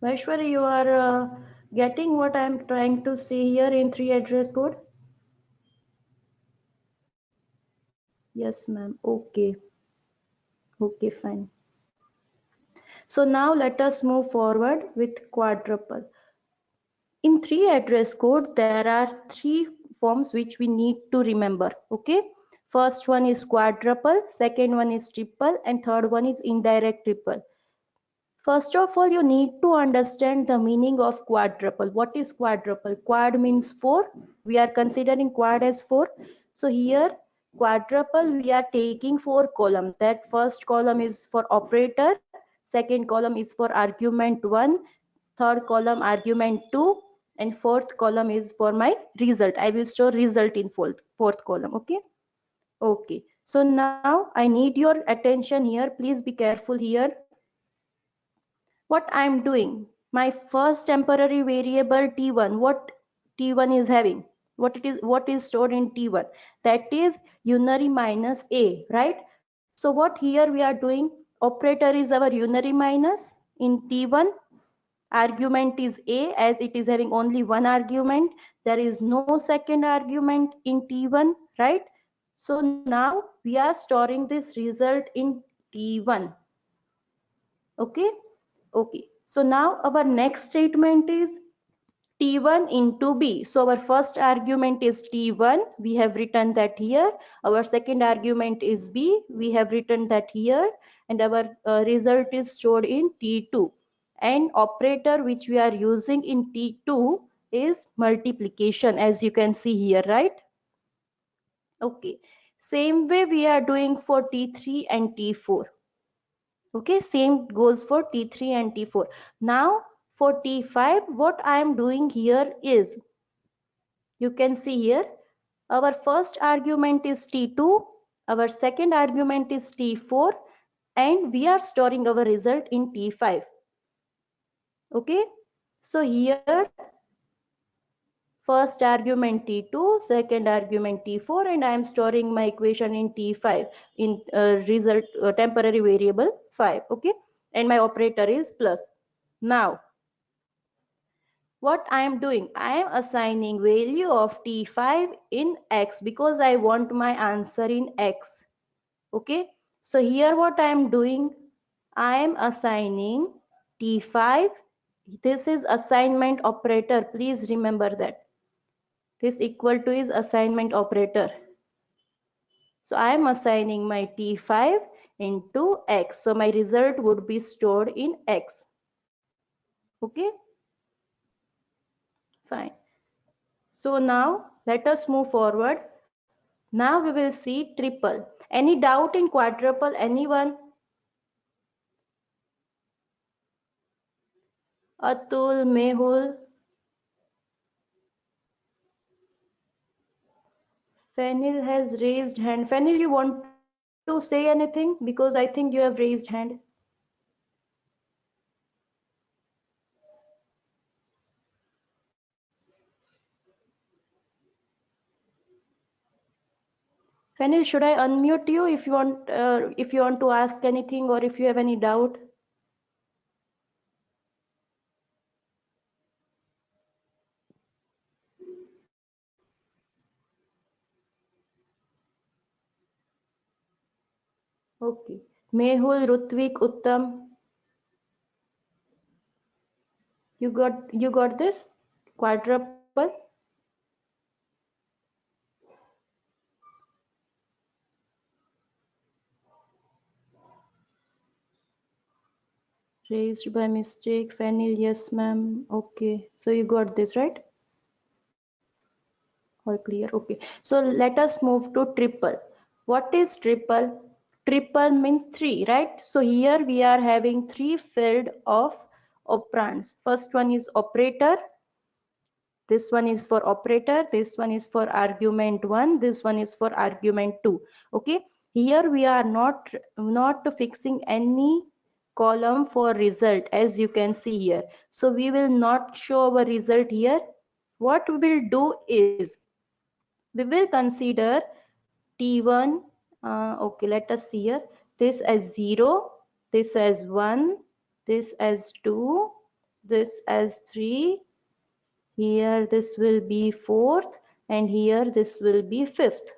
Vaishwari, you are getting what I am trying to say here in 3 address code? Yes, ma'am. Okay. Okay, fine. So now let us move forward with quadruple. In 3 address code, there are 3 forms which we need to remember. Okay. First one is quadruple, second one is triple, and third one is indirect triple. First of all, you need to understand the meaning of quadruple. What is quadruple? Quad means 4. We are considering quad as 4. So here, quadruple, we are taking 4 columns. That first column is for operator, second column is for argument 1, third column argument 2, and fourth column is for my result. I will store result in fourth column. Okay. So now I need your attention here. Please be careful here. What I am doing, my first temporary variable t1, what t1 is having, what is stored in t1, that is unary minus a, right? So what here we are doing, operator is our unary minus in t1, argument is a, as it is having only one argument, there is no second argument in t1, right? So now we are storing this result in t1. Okay. So now our next statement is t1 into b. So our first argument is t1, we have written that here. Our second argument is b, we have written that here, and our result is stored in t2. And operator which we are using in t2 is multiplication, as you can see here, right? Okay. Same way we are doing for t3 and t4. Okay, same goes for T3 and T4. Now for T5, what I am doing here is, you can see here, our first argument is T2, our second argument is T4, and we are storing our result in T5. Okay, so here first argument T2, second argument T4, and I am storing my equation in T5 in result temporary variable 5. Okay, and my operator is plus. Now what I am doing, I am assigning value of t5 in x because I want my answer in x. Okay, so here what I am doing, I am assigning t5. This is assignment operator, please remember that. This equal to is assignment operator. So I am assigning my t5 into x. So my result would be stored in x. Okay, fine. So now let us move forward. Now we will see triple. Any doubt in quadruple? Anyone? Atul, Mehul, Fenil has raised hand. Fenil, you want to say anything? Because I think you have raised hand. Fenil, should I unmute you if you want to ask anything or if you have any doubt? Okay. Mehul, Rutvik, Uttam, you got this? Quadruple? Raised by mistake. Fenil, yes ma'am. Okay. So you got this, right? All clear. Okay, so let us move to triple. What is triple? Triple means 3, right? So here we are having 3 field of operands. First one is operator, this one is for operator, this one is for argument 1, this one is for argument 2. Okay, here we are not fixing any column for result, as you can see here. So we will not show our result here. What we will do is, we will consider t1, okay, let us see here, this as 0, this as 1, this as 2, this as 3, here this will be 4th, and here this will be 5th.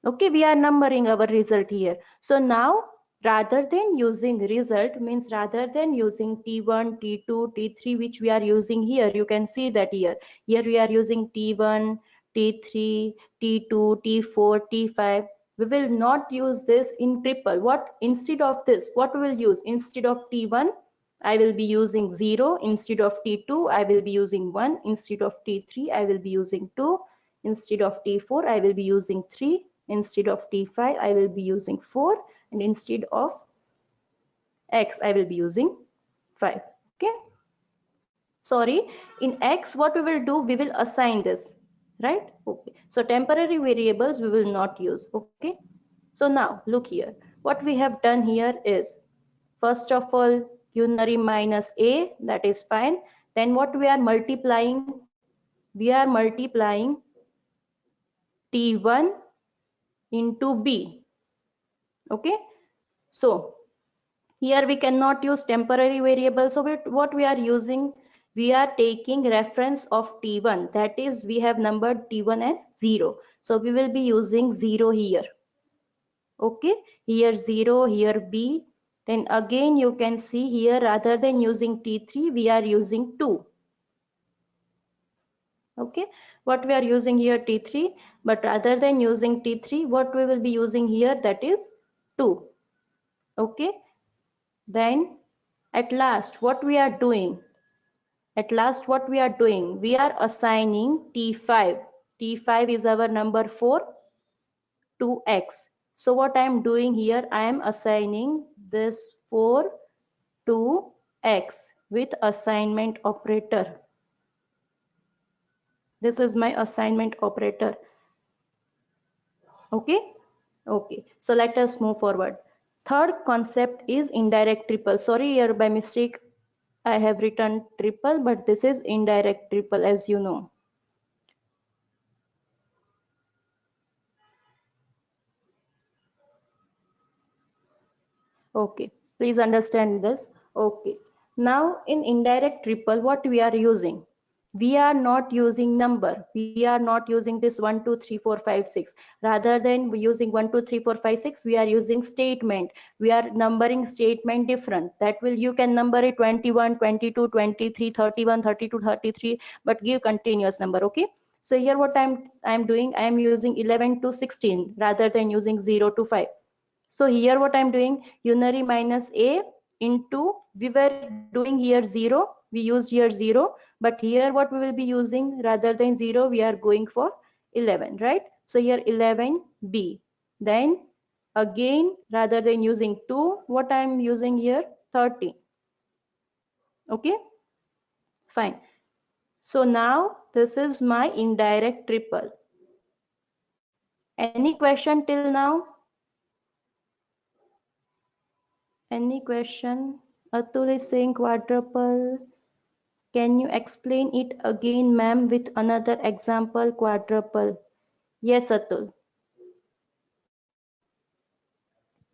Okay, we are numbering our result here. So now Rather than using result, means rather than using T1, T2, T3, which we are using here, you can see that here we are using T1, T3, T2, T4, T5. We will not use this in triple. What instead of this, what we will use? Instead of T1, I will be using 0. Instead of T2, I will be using 1. Instead of T3, I will be using 2. Instead of T4, I will be using 3. Instead of T5, I will be using 4. And instead of X, I will be using 5. Okay. Sorry, in X, what we will do, we will assign this, right? Okay. So temporary variables we will not use. Okay. So now look here. What we have done here is, first of all, unary minus A, that is fine. Then what we are multiplying? We are multiplying T1 into B. Okay. So here we cannot use temporary variables. So what we are using, we are taking reference of T1. That is, we have numbered T1 as 0. So we will be using 0 here. Okay, here 0, here B. Then again you can see here, rather than using T3, we are using 2. Okay, what we are using here T3, but rather than using T3, what we will be using here, that is 2. Okay, then at last what we are doing, we are assigning T5. T5 is our number 4 to X. So what I am doing here, I am assigning this 4 to X with assignment operator. This is my assignment operator. Okay. Okay, so let us move forward. Third concept is indirect triple. Sorry, here by mistake I have written triple, but this is indirect triple, as you know. Okay, please understand this. Okay, now in indirect triple, what we are using? We are not using number. We are not using this 1, 2, 3, 4, 5, 6. Rather than using 1, 2, 3, 4, 5, 6, we are using statement. We are numbering statement different. That will, you can number it 21, 22, 23, 31, 32, 33, but give continuous number. Okay. So here what I'm doing, I am using 11 to 16 rather than using 0 to 5. So here what I'm doing, unary minus A into, we were doing here 0, we used here 0, but here what we will be using, rather than 0, we are going for 11, right? So here 11B. Then again, rather than using 2, what I'm using here, 30. Okay, fine. So now this is my indirect triple. Any question till now? Any question? Atul is saying quadruple. Can you explain it again, ma'am, with another example, quadruple? Yes, Atul.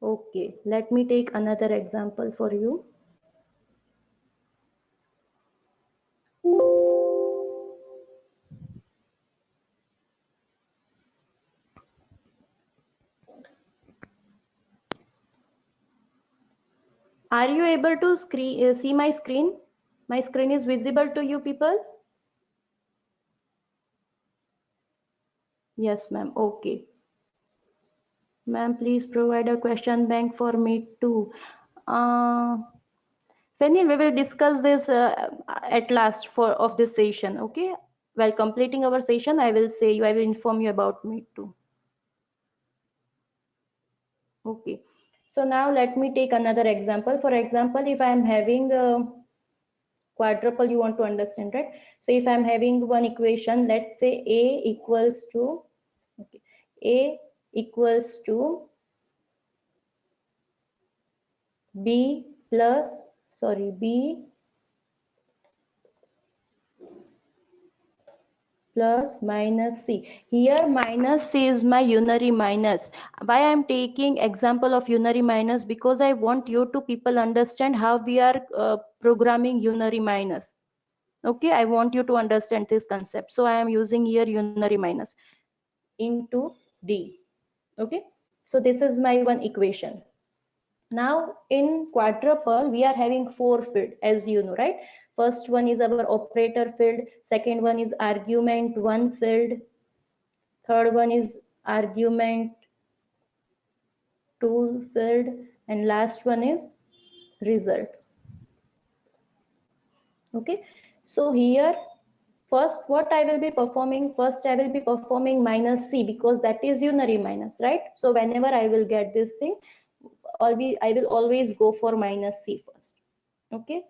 Okay, let me take another example for you. Are you able to see my screen? My screen is visible to you people? Yes, ma'am. Okay. Ma'am, please provide a question bank for me too. Fenil, we will discuss this at last of this session. Okay. While completing our session, I will inform you about me too. Okay. So now let me take another example. For example, if I am having a quadruple, you want to understand, right? So if I'm having one equation, let's say A equals to, okay, A equals to B plus, sorry, B plus minus C. Here minus C is my unary minus. Why I'm taking example of unary minus? Because I want you to people understand how we are programming unary minus. Okay, I want you to understand this concept. So I am using here unary minus into D. Okay, so this is my one equation. Now in quadruple, we are having 4 field, as you know, right? First one is our operator field, second one is argument 1 field, third one is argument 2 field, and last one is result. Okay, so here first what I will be performing, first I will be performing minus C because that is unary minus, right? So whenever I will get this thing, I will always go for minus C first. Okay,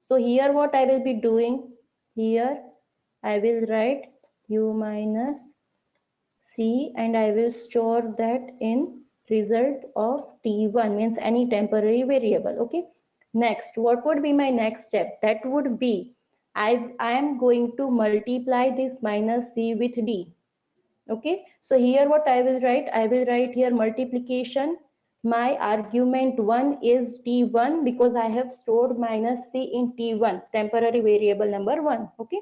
so here what I will be doing, here I will write U minus C and I will store that in result of T1, means any temporary variable. Okay, next what would be my next step? That would be I am going to multiply this minus C with D. Okay, so here what I will write here multiplication. My argument 1 is T1 because I have stored minus C in T1, temporary variable number 1. Okay,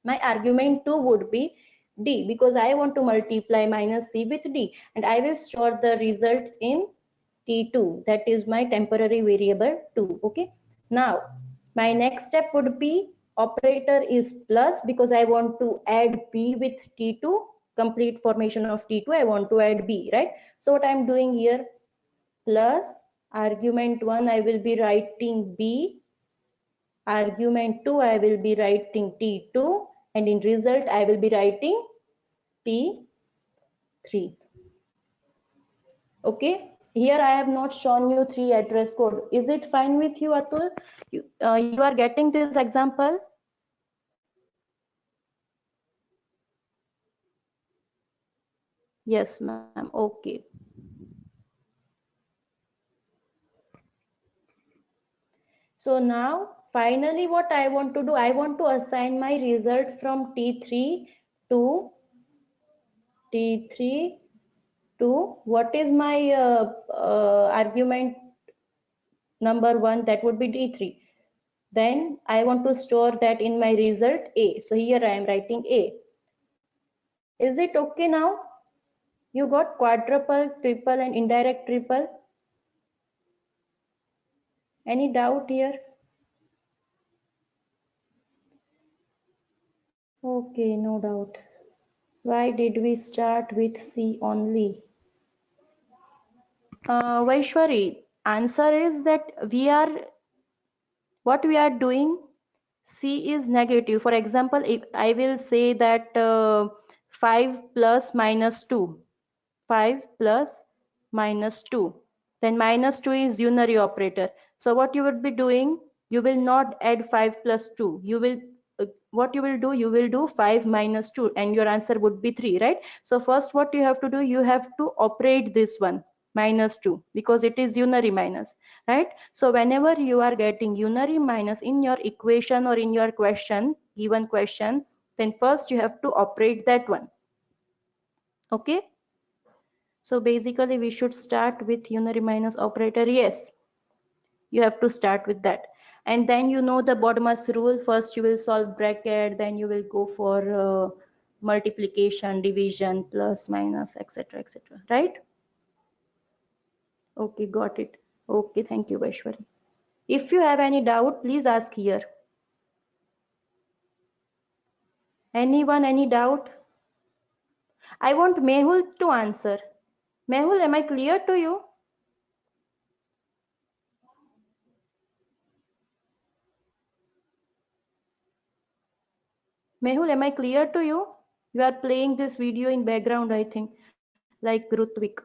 my argument 2 would be D because I want to multiply minus C with D, and I will store the result in T2, that is my temporary variable 2. Okay, now my next step would be operator is plus because I want to add B with T2, complete formation of T2, I want to add B, right? So what I'm doing here, plus argument 1 I will be writing B, argument 2 I will be writing T2, and in result I will be writing T3. Okay, here I have not shown you 3 address code. Is it fine with you, Atul? You are getting this example? Yes, ma'am. Okay. So now finally what I want to do, I want to assign my result from T3 to T3 to what is my argument number 1, that would be T3. Then I want to store that in my result A. So here I am writing A. Is it okay now? You got quadruple, triple and indirect triple. Any doubt here? Okay, no doubt. Why did we start with C only? Vaishwari, answer is that what we are doing, C is negative. For example, if I will say that 5 plus minus 2, 5 plus minus 2, then minus 2 is unary operator. So what you would be doing, you will not add 5 plus 2. You will what you will do, you will do 5 minus 2 and your answer would be 3, right? So first what you have to do, you have to operate this one minus 2 because it is unary minus, right? So whenever you are getting unary minus in your equation or in your question, given question, then first you have to operate that one. Okay, so basically we should start with unary minus operator. Yes, you have to start with that. And then you know the BODMAS rule. First you will solve bracket, then you will go for multiplication, division, plus, minus, etc., etc. Right? Okay, got it. Okay, thank you, Vaishwari. If you have any doubt, please ask here. Anyone, any doubt? I want Mehul to answer. Mehul, am I clear to you? Mehul, am I clear to you? You are playing this video in background, I think, like Rutvik.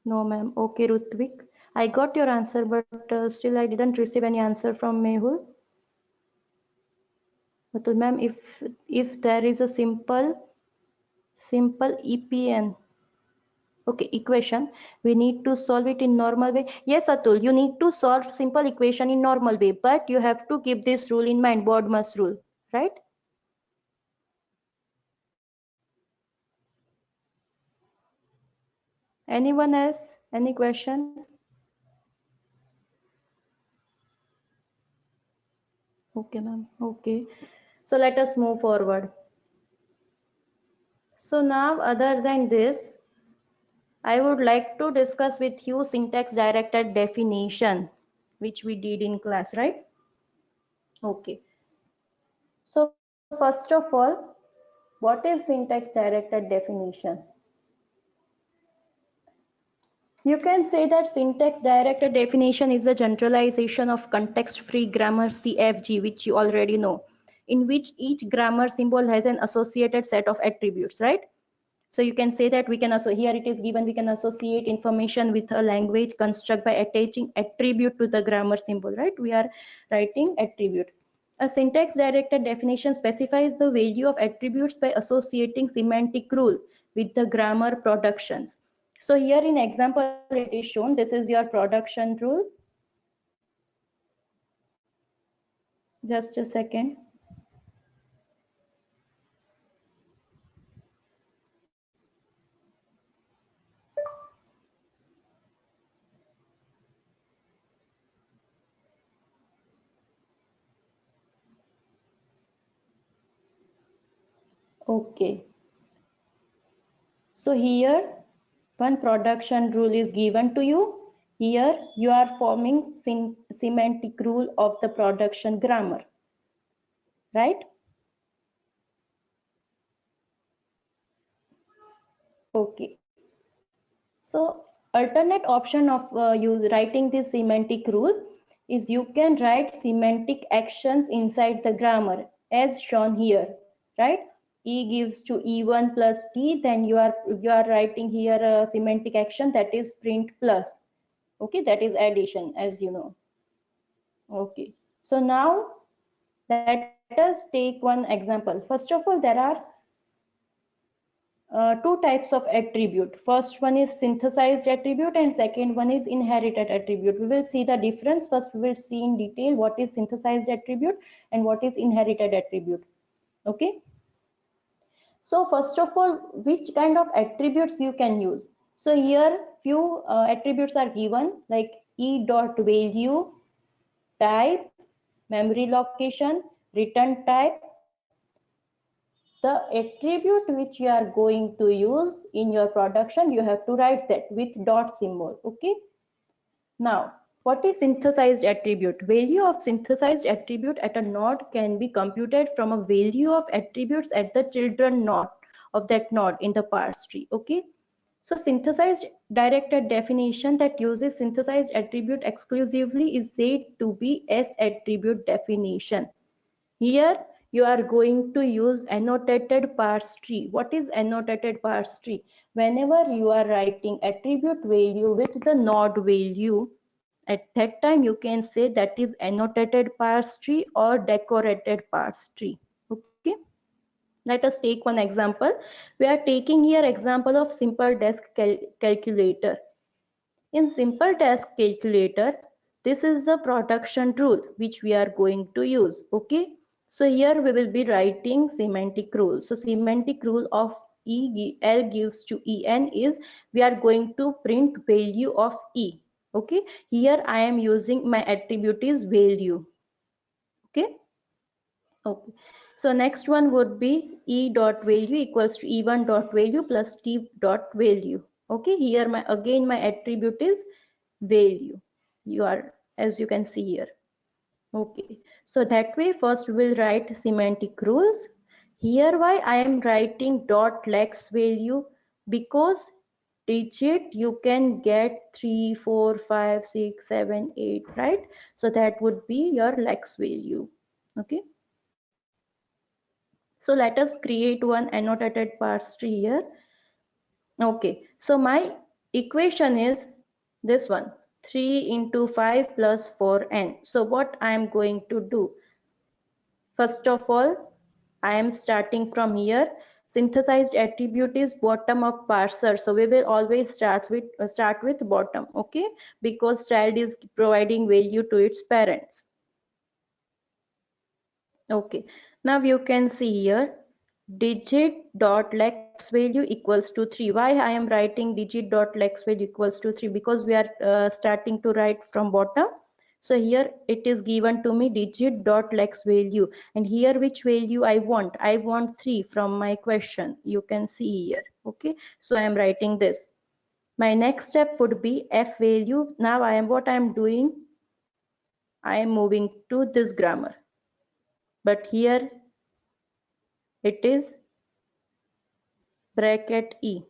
No, ma'am. Okay, Rutvik. I got your answer, but still I didn't receive any answer from Mehul. But ma'am, if there is a simple EPN, okay, equation, we need to solve it in normal way. Yes, Atul, you need to solve simple equation in normal way, but you have to keep this rule in mind, BODMAS rule, right? Anyone else? Any question? Okay, ma'am. Okay. So let us move forward. So now, other than this, I would like to discuss with you syntax directed definition, which we did in class, right? Okay. So first of all, what is syntax directed definition? You can say that syntax directed definition is a generalization of context-free grammar CFG, which you already know, in which each grammar symbol has an associated set of attributes, right? So you can say that we can also, here it is given, we can associate information with a language construct by attaching attribute to the grammar symbol, right? We are writing attribute. A syntax directed definition specifies the value of attributes by associating semantic rule with the grammar productions. So here in example it is shown, this is your production rule. Just a second. Okay. So here one production rule is given to you. Here you are forming semantic rule of the production grammar, right? Okay. So alternate option of you writing this semantic rule is you can write semantic actions inside the grammar as shown here, right? E gives to E1 plus T, then you are writing here a semantic action that is print plus. Okay, that is addition, as you know. Okay, so now let us take one example. First of all, there are two types of attribute. First one is synthesized attribute and second one is inherited attribute. We will see the difference. First we will see in detail what is synthesized attribute and what is inherited attribute. Okay. So first of all, which kind of attributes you can use? So here few attributes are given like e dot value, type, memory location, return type. The attribute which you are going to use in your production, you have to write that with dot symbol. Okay. Now, what is synthesized attribute? Value of synthesized attribute at a node can be computed from a value of attributes at the children node of that node in the parse tree. Okay. So synthesized directed definition that uses synthesized attribute exclusively is said to be S attribute definition. Here you are going to use annotated parse tree. What is annotated parse tree? Whenever you are writing attribute value with the node value, at that time you can say that is annotated parse tree or decorated parse tree. Okay. Let us take one example. We are taking here example of simple desk calculator. In simple task calculator, this is the production rule which we are going to use. Okay. So here we will be writing semantic rule. So semantic rule of L gives to En is we are going to print value of E. Okay. Here I am using my attribute is value. Okay. Okay. So next one would be E dot value equals to E1 dot value plus T dot value. Okay. Here my attribute is value. You are, as you can see here. Okay, so that way first we'll write semantic rules. Here why I am writing dot lex value, because digit you can get 3 4 5 6 7 8, right? So that would be your lex value. Okay, so let us create one annotated parse tree here. Okay, so my equation is this one, 3 into 5 plus 4n. So what I am going to do? First of all, I am starting from here. Synthesized attribute is bottom up parser. So we will always start with bottom, okay? Because child is providing value to its parents. Okay, now you can see here digit dot lex value equals to 3. Why I am writing digit dot lex value equals to 3? Because we are starting to write from bottom. So here it is given to me digit dot lex value, and here which value I want? I want 3 from my question. You can see here. Okay, so I am writing this. My next step would be f value. Now what I am doing, I am moving to this grammar, but here it is bracket e.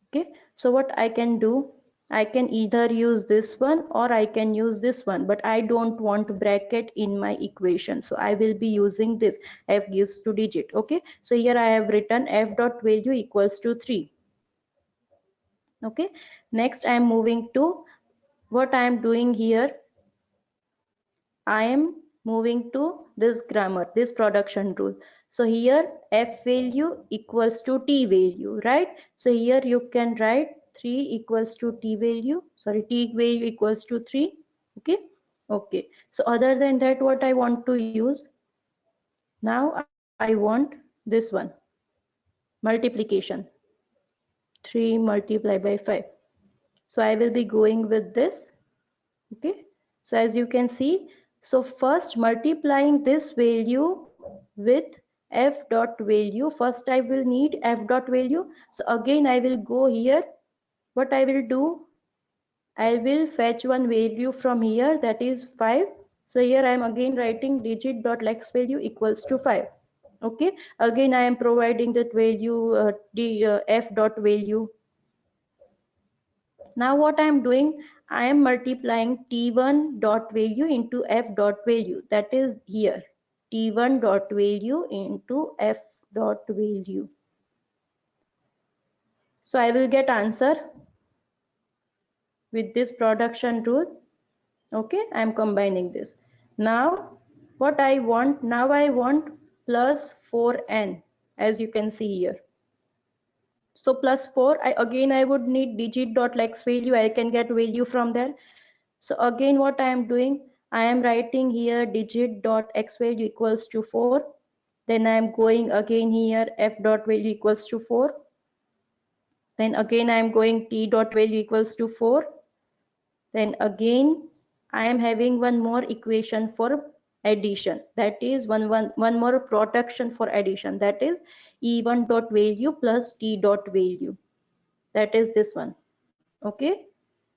Okay, so what I can do, I can either use this one or I can use this one, but I don't want bracket in my equation, so I will be using this f gives to digit. Okay, so here I have written f dot value equals to 3. Okay, next I am moving to what I am doing here. I am moving to this grammar, this production rule. So here f value equals to t value, right? So here you can write 3 equals to t value, sorry, t value equals to 3. Okay, okay. So other than that, what I want to use now, I want this one, multiplication, 3 multiplied by 5. So I will be going with this. Okay, so as you can see, so first multiplying this value with f dot value, first I will need f dot value. So again I will go here. What I will do, I will fetch one value from here, that is 5. So here I am again writing digit dot lex value equals to 5. Okay, again I am providing that value f dot value. Now what I am doing, I am multiplying t1 dot value into f dot value, that is here, t1 dot value into f dot value. So I will get answer with this production rule. Okay, I am combining this. Now what I want, now I want plus 4n, as you can see here. So plus 4, I would need digit dot lex value, I can get value from there. So again what I am doing, I am writing here digit dot x value equals to 4. Then I am going again here f dot value equals to 4. Then again I am going t dot value equals to 4. Then again I am having one more equation for addition, that is one more production for addition, that is e1 dot value plus t dot value, that is this one. Okay,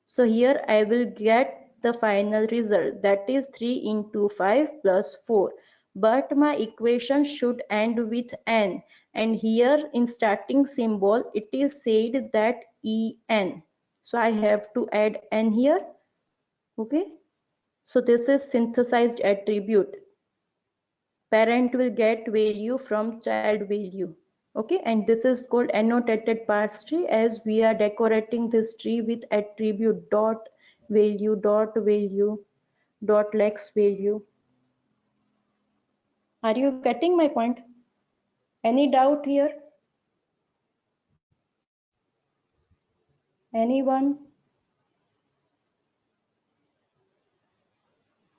so here I will get the final result, that is 3 into 5 plus 4, but my equation should end with n, and here in starting symbol it is said that en, so I have to add n here. Okay, so this is synthesized attribute. Parent will get value from child value. Okay, and this is called annotated parse tree, as we are decorating this tree with attribute dot value dot lex value. Are you getting my point? Any doubt here? Anyone?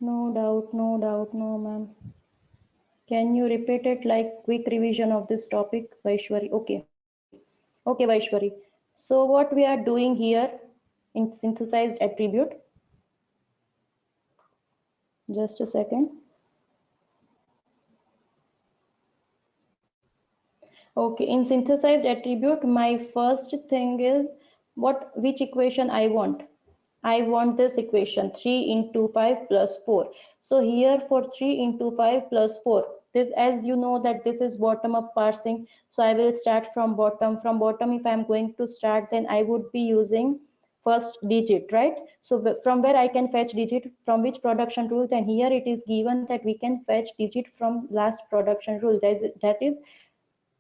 No doubt, no doubt, no ma'am. Can you repeat it like quick revision of this topic, Vaishwari? Okay. Okay, Vaishwari. So what we are doing here in synthesized attribute, just a second. Okay, in synthesized attribute, my first thing is which equation I want. I want this equation 3 into 5 plus 4. So here for 3 into 5 plus 4, this, as you know that this is bottom up parsing. So I will start from bottom. From bottom, if I am going to start, then I would be using first digit, right? So from where I can fetch digit, from which production rule, then here it is given that we can fetch digit from last production rule, that is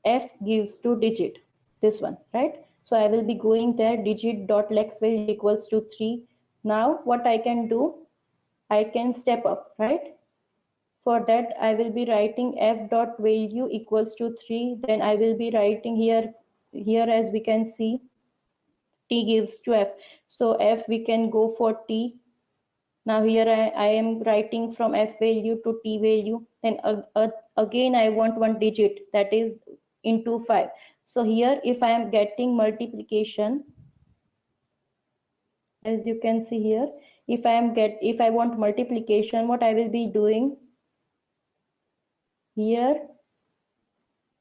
f gives to digit, this one, right? So I will be going there, digit dot lex value equals to 3. Now what I can do, I can step up, right? For that I will be writing f dot value equals to 3. Then I will be writing here as we can see t gives to f, so f we can go for t. Now here I am writing from f value to t value. Then again I want one digit, that is into 5. So here if I am getting multiplication, as you can see here, if I want multiplication, what I will be doing here,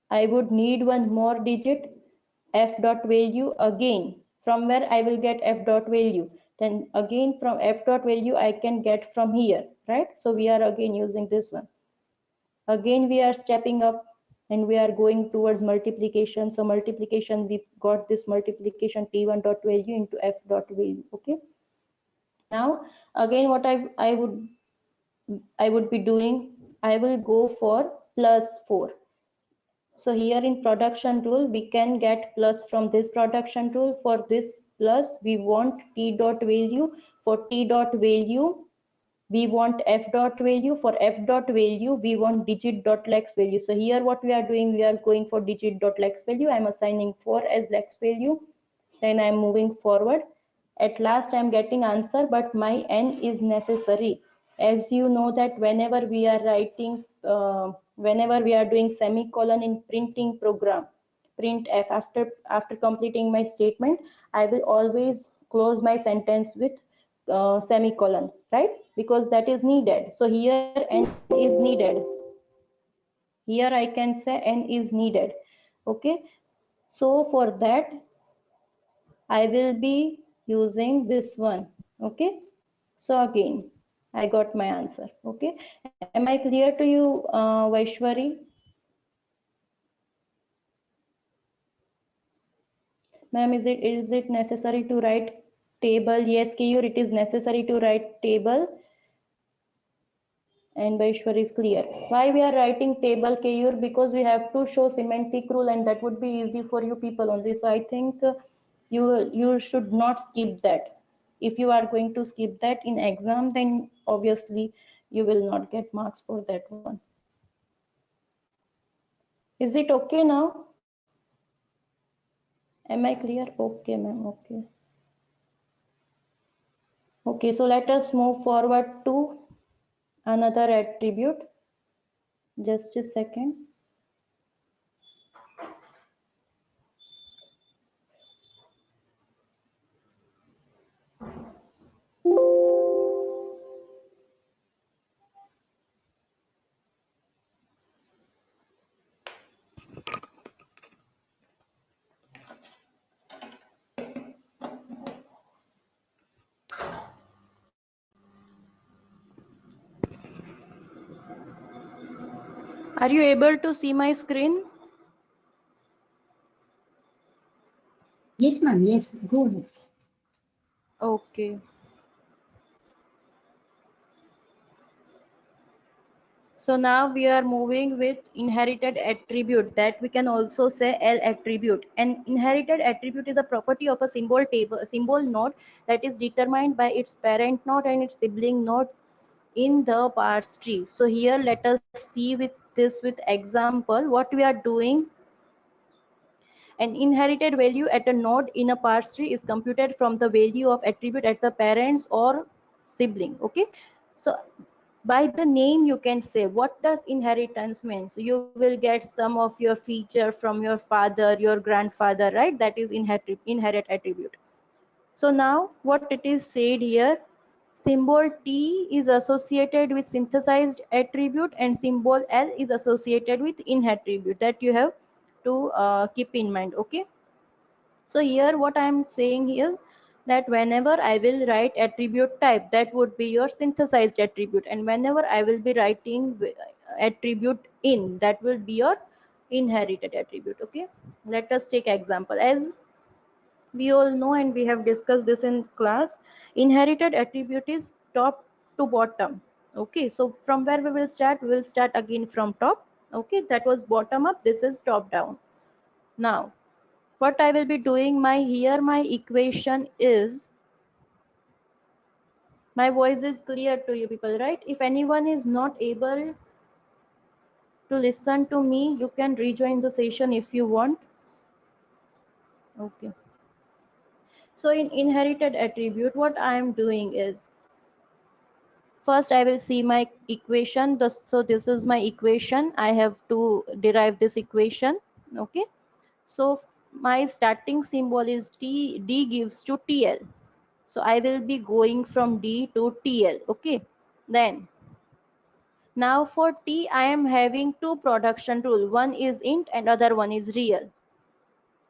I would need one more digit, f dot value again. From where I will get f dot value? Then again from f dot value I can get from here, right? So we are again using this one. Again we are stepping up and we are going towards multiplication. So multiplication, we got this multiplication t1 dot value into f dot value. Okay. Now again what I would be doing, I will go for plus 4. So here in production rule, we can get plus from this production rule. For this plus, we want t dot value. For t dot value, we want f dot value. For f dot value, we want digit dot lex value. So here what we are doing, we are going for digit dot lex value. I'm assigning 4 as lex value. Then I'm moving forward. At last I'm getting answer, but my n is necessary. As you know that whenever we are writing, whenever we are doing semicolon in printing program, printf, after completing my statement, I will always close my sentence with semicolon, right? Because that is needed. So here n is needed. Here I can say n is needed. Okay. So for that, I will be using this one. Okay. So again, I got my answer. Okay. Am I clear to you, Vaishwari? Ma'am, is it necessary to write table? Yes, Keyur, it is necessary to write table. And Vaishwari is clear. Why we are writing table, Keyur? Because we have to show semantic rule, and that would be easy for you people only. So I think you should not skip that. If you are going to skip that in exam, then obviously you will not get marks for that one. Is it okay now? Am I clear? Okay, ma'am. Okay. Okay, so let us move forward to another attribute. Just a second. Are you able to see my screen? Yes, ma'am. Yes, go ahead. Okay. So now we are moving with inherited attribute, that we can also say L attribute. An inherited attribute is a property of a symbol node that is determined by its parent node and its sibling nodes in the parse tree. So here let us see with this with example what we are doing. An inherited value at a node in a parse tree is computed from the value of attribute at the parents or sibling. Okay. So by the name you can say what does inheritance means. You will get some of your feature from your father, your grandfather, right? That is inherit attribute. So now what it is said here, symbol T is associated with synthesized attribute and symbol L is associated with in attribute. That you have to keep in mind. Okay. So here what I am saying is that whenever I will write attribute type, that would be your synthesized attribute, and whenever I will be writing attribute in, that will be your inherited attribute. Okay. Let us take example. As we all know and we have discussed this in class, inherited attribute is top to bottom. Okay, so from where we will start? We will start again from top. Okay, that was bottom up, this is top down. Now what I will be doing, my equation is, my voice is clear to you people, right? If anyone is not able to listen to me, you can rejoin the session if you want. Okay. So in inherited attribute, what I am doing is, first I will see my equation. So this is my equation. I have to derive this equation. Okay. So my starting symbol is T, D gives to TL. So I will be going from D to TL. Okay. Then now for T, I am having two production rule. One is int and other one is real.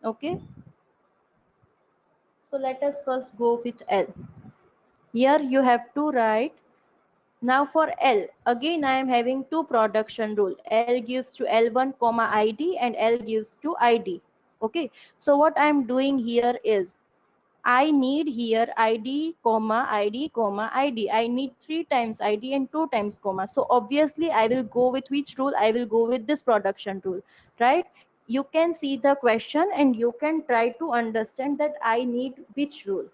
Okay. So let us first go with L. Here you have to write. Now for L, again I am having two production rule. L gives to L1 comma ID and L gives to ID. Okay. So what I am doing here is I need here ID comma ID comma ID. I need 3 times ID and 2 times comma. So obviously I will go with which rule? I will go with this production rule, right? You can see the question and you can try to understand that I need which rule.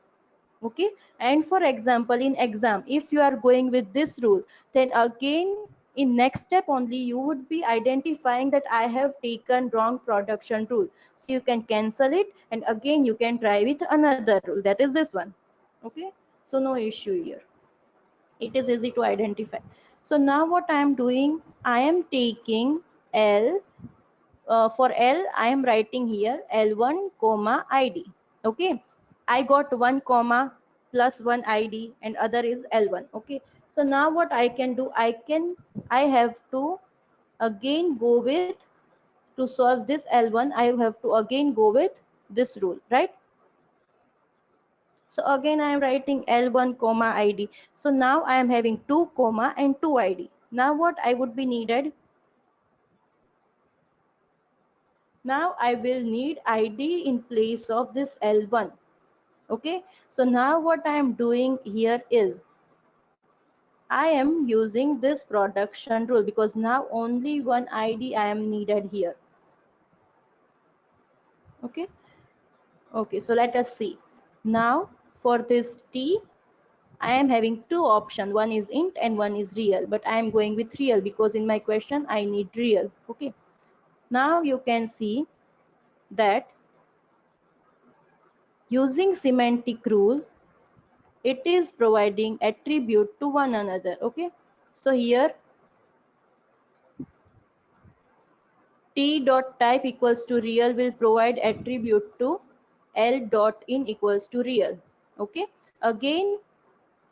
Okay. And for example, in exam, if you are going with this rule, then again in next step only you would be identifying that I have taken wrong production rule. So you can cancel it and again you can try with another rule, that is this one. Okay. So no issue here, it is easy to identify. So now what I am doing, I am taking L. For L, I am writing here L1 comma ID. Okay. I got 1 comma plus 1 ID and other is L1. Okay. So now what I can do, I have to again go with, to solve this L1, I have to again go with this rule, right? So again I am writing L1 comma ID. So now I am having 2 comma and 2 ID. Now what I would be needed, now I will need ID in place of this L1. Okay. So now what I am doing here is I am using this production rule because now only one ID I am needed here. Okay. Okay. So let us see. Now for this T, I am having two options. One is int and one is real, but I am going with real because in my question I need real. Okay. Now you can see that using semantic rule, it is providing attribute to one another. Okay. So here T dot type equals to real will provide attribute to L dot in equals to real. Okay. Again,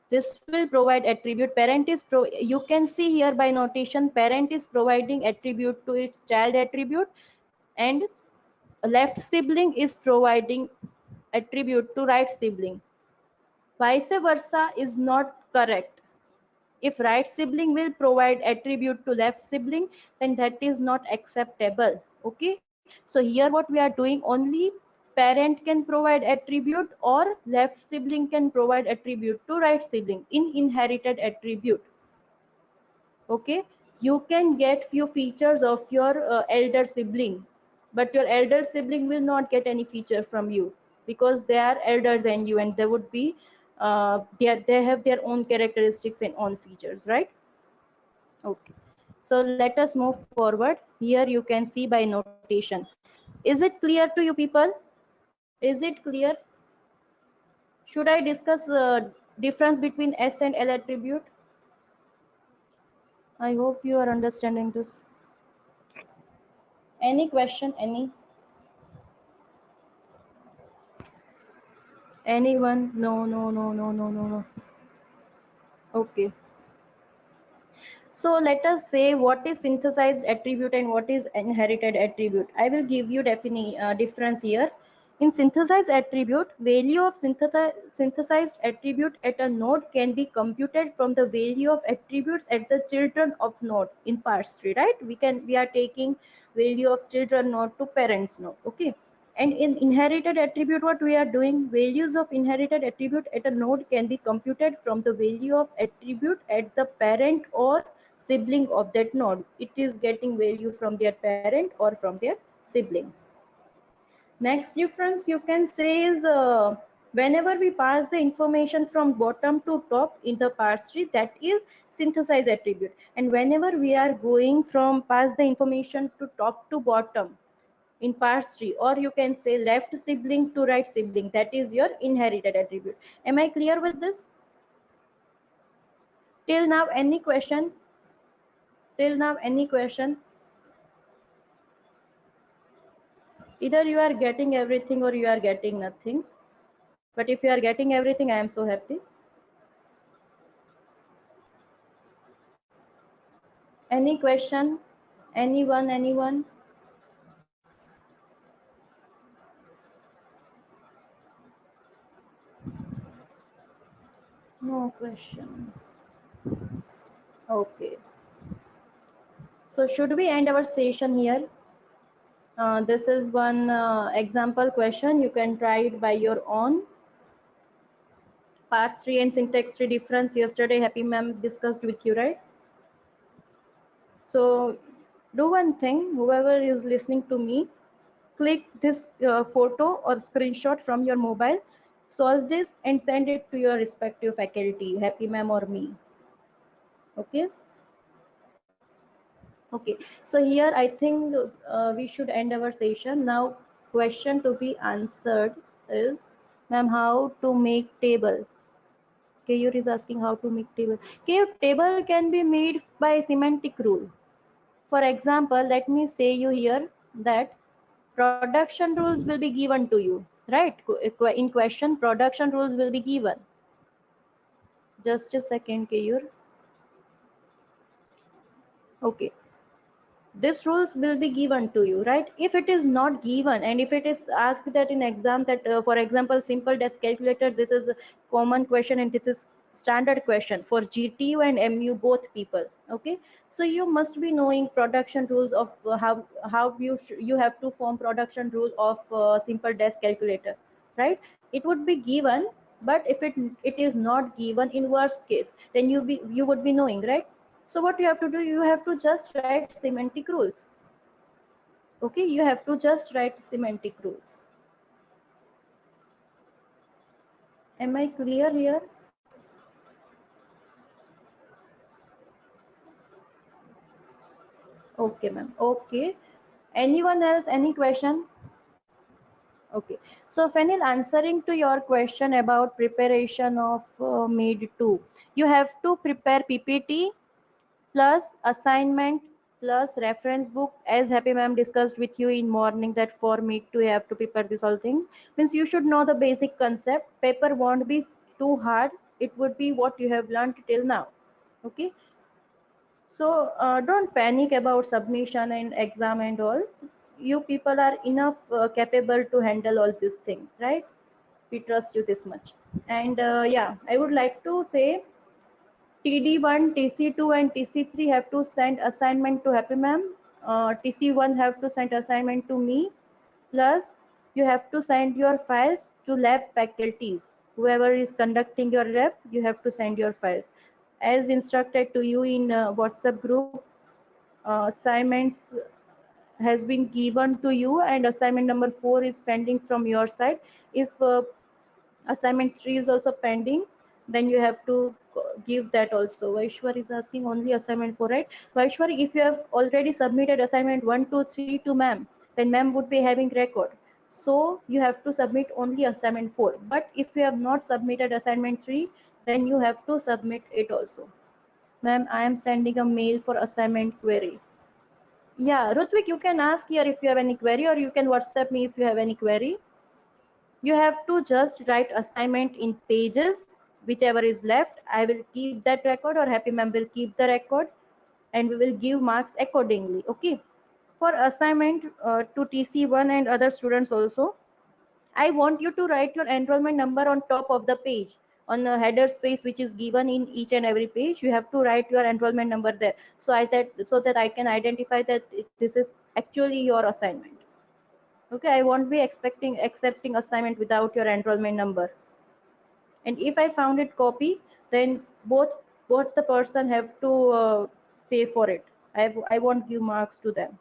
this will provide attribute. Parent is you can see here by notation, parent is providing attribute to its child attribute and left sibling is providing attribute to right sibling. Vice versa is not correct. If right sibling will provide attribute to left sibling, then that is not acceptable. Okay. So here what we are doing, only parent can provide attribute or left sibling can provide attribute to right sibling in inherited attribute. Okay. You can get few features of your elder sibling, but your elder sibling will not get any feature from you because they are elder than you and they would be they have their own characteristics and own features, right? Okay. So let us move forward. Here you can see by notation. Is it clear to you people? Is it clear? Should I discuss difference between S and L attribute? I hope you are understanding this. Any question? Anyone? No, no, no, no, no, no, no. Okay. So let us say what is synthesized attribute and what is inherited attribute. I will give you difference here. In synthesized attribute, value of synthesized attribute at a node can be computed from the value of attributes at the children of node in parse tree, right? We are taking value of children node to parents node. Okay. And in inherited attribute, what we are doing, values of inherited attribute at a node can be computed from the value of attribute at the parent or sibling of that node. It is getting value from their parent or from their sibling. Next difference you can say is whenever we pass the information from bottom to top in the parse tree, that is synthesized attribute. And whenever we are going from pass the information to top to bottom in parse tree, or you can say left sibling to right sibling, that is your inherited attribute. Am I clear with this? Till now any question? Till now any question? Either you are getting everything or you are getting nothing. But if you are getting everything, I am so happy. Any question? Anyone? No question. Okay. So should we end our session here? This is one example question. You can try it by your own. Parse tree and syntax tree difference yesterday Happy ma'am discussed with you, right? So do one thing, whoever is listening to me, click this photo or screenshot from your mobile, solve this and send it to your respective faculty, Happy ma'am or me. Okay. Okay, so here I think we should end our session. Now question to be answered is, ma'am, how to make table? Kayur is asking how to make table. Kayur, table can be made by semantic rule. For example, let me say you here that production rules will be given to you, right? In question, production rules will be given. Just a second, Kayur. Okay. This rules will be given to you, right? If it is not given, and if it is asked that in exam that for example simple desk calculator, this is a common question and this is standard question for GTU and MU both people. Okay, so you must be knowing production rules of how you have to form production rule of simple desk calculator, right? It would be given, but if it is not given, in worst case, then you would be knowing, right? So what you have to do, you have to just write semantic rules. Okay, you have to just write semantic rules. Am I clear here? Okay, ma'am. Okay. Anyone else? Any question? Okay. So Fenil, answering to your question about preparation of mid 2, you have to prepare PPT plus assignment plus reference book, as Happy ma'am discussed with you in morning that for me to have to prepare these all things. Means you should know the basic concept. Paper won't be too hard. It would be what you have learned till now. Okay. So don't panic about submission and exam and all. You people are enough capable to handle all these things, right? We trust you this much. And yeah, I would like to say TD1, TC2 and TC3 have to send assignment to Happy ma'am. TC1 have to send assignment to me. Plus, you have to send your files to lab faculties. Whoever is conducting your lab, you have to send your files. As instructed to you in WhatsApp group, assignments has been given to you and assignment number 4 is pending from your side. If assignment 3 is also pending, then you have to give that also. Vaishwar is asking only assignment 4, right? Vaishwar, if you have already submitted assignment 1, 2, 3 to ma'am, then ma'am would be having record. So you have to submit only assignment 4. But if you have not submitted assignment 3, then you have to submit it also. Ma'am, I am sending a mail for assignment query. Yeah, Rutvik, you can ask here if you have any query, or you can WhatsApp me if you have any query. You have to just write assignment in pages, whichever is left. I will keep that record, or Happy ma'am will keep the record, and we will give marks accordingly. Okay. For assignment to TC1 and other students also, I want you to write your enrollment number on top of the page, on the header space which is given in each and every page. You have to write your enrollment number there, so that I can identify that this is actually your assignment. Okay, I won't be accepting assignment without your enrollment number. And if I found it copy, then both the person have to pay for it. I won't give marks to them.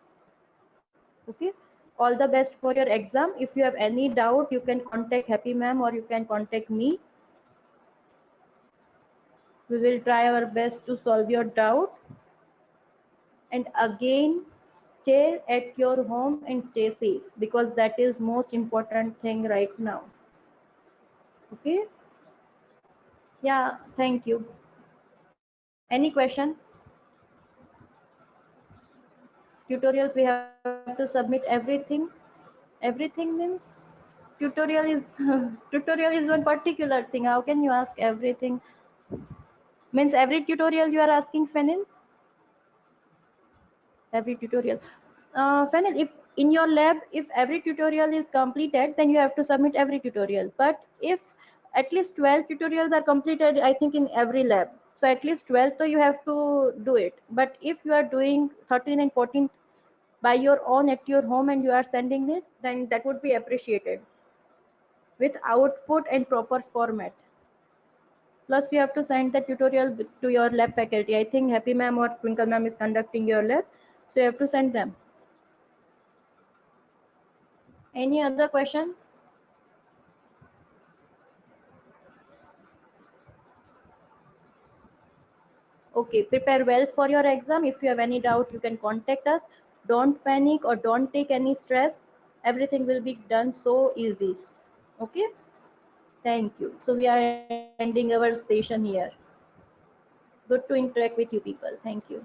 Okay, all the best for your exam. If you have any doubt, you can contact Happy ma'am or you can contact me. We will try our best to solve your doubt. And again, stay at your home and stay safe, because that is most important thing right now. Okay. Yeah, thank you. Any question? Tutorials we have to submit everything. Everything means tutorial is tutorial is one particular thing. How can you ask everything? Means every tutorial you are asking, Fenil? Every tutorial. Fenil, if in your lab, if every tutorial is completed, then you have to submit every tutorial. But if at least 12 tutorials are completed, I think in every lab. So at least 12, so you have to do it. But if you are doing 13 and 14 by your own at your home and you are sending it, then that would be appreciated with output and proper format. Plus, you have to send the tutorial to your lab faculty. I think Happy Ma'am or Twinkle Ma'am is conducting your lab, so you have to send them. Any other question? Okay, prepare well for your exam. If you have any doubt, you can contact us. Don't panic or don't take any stress. Everything will be done so easy. Okay, thank you. So we are ending our session here. Good to interact with you people. Thank you.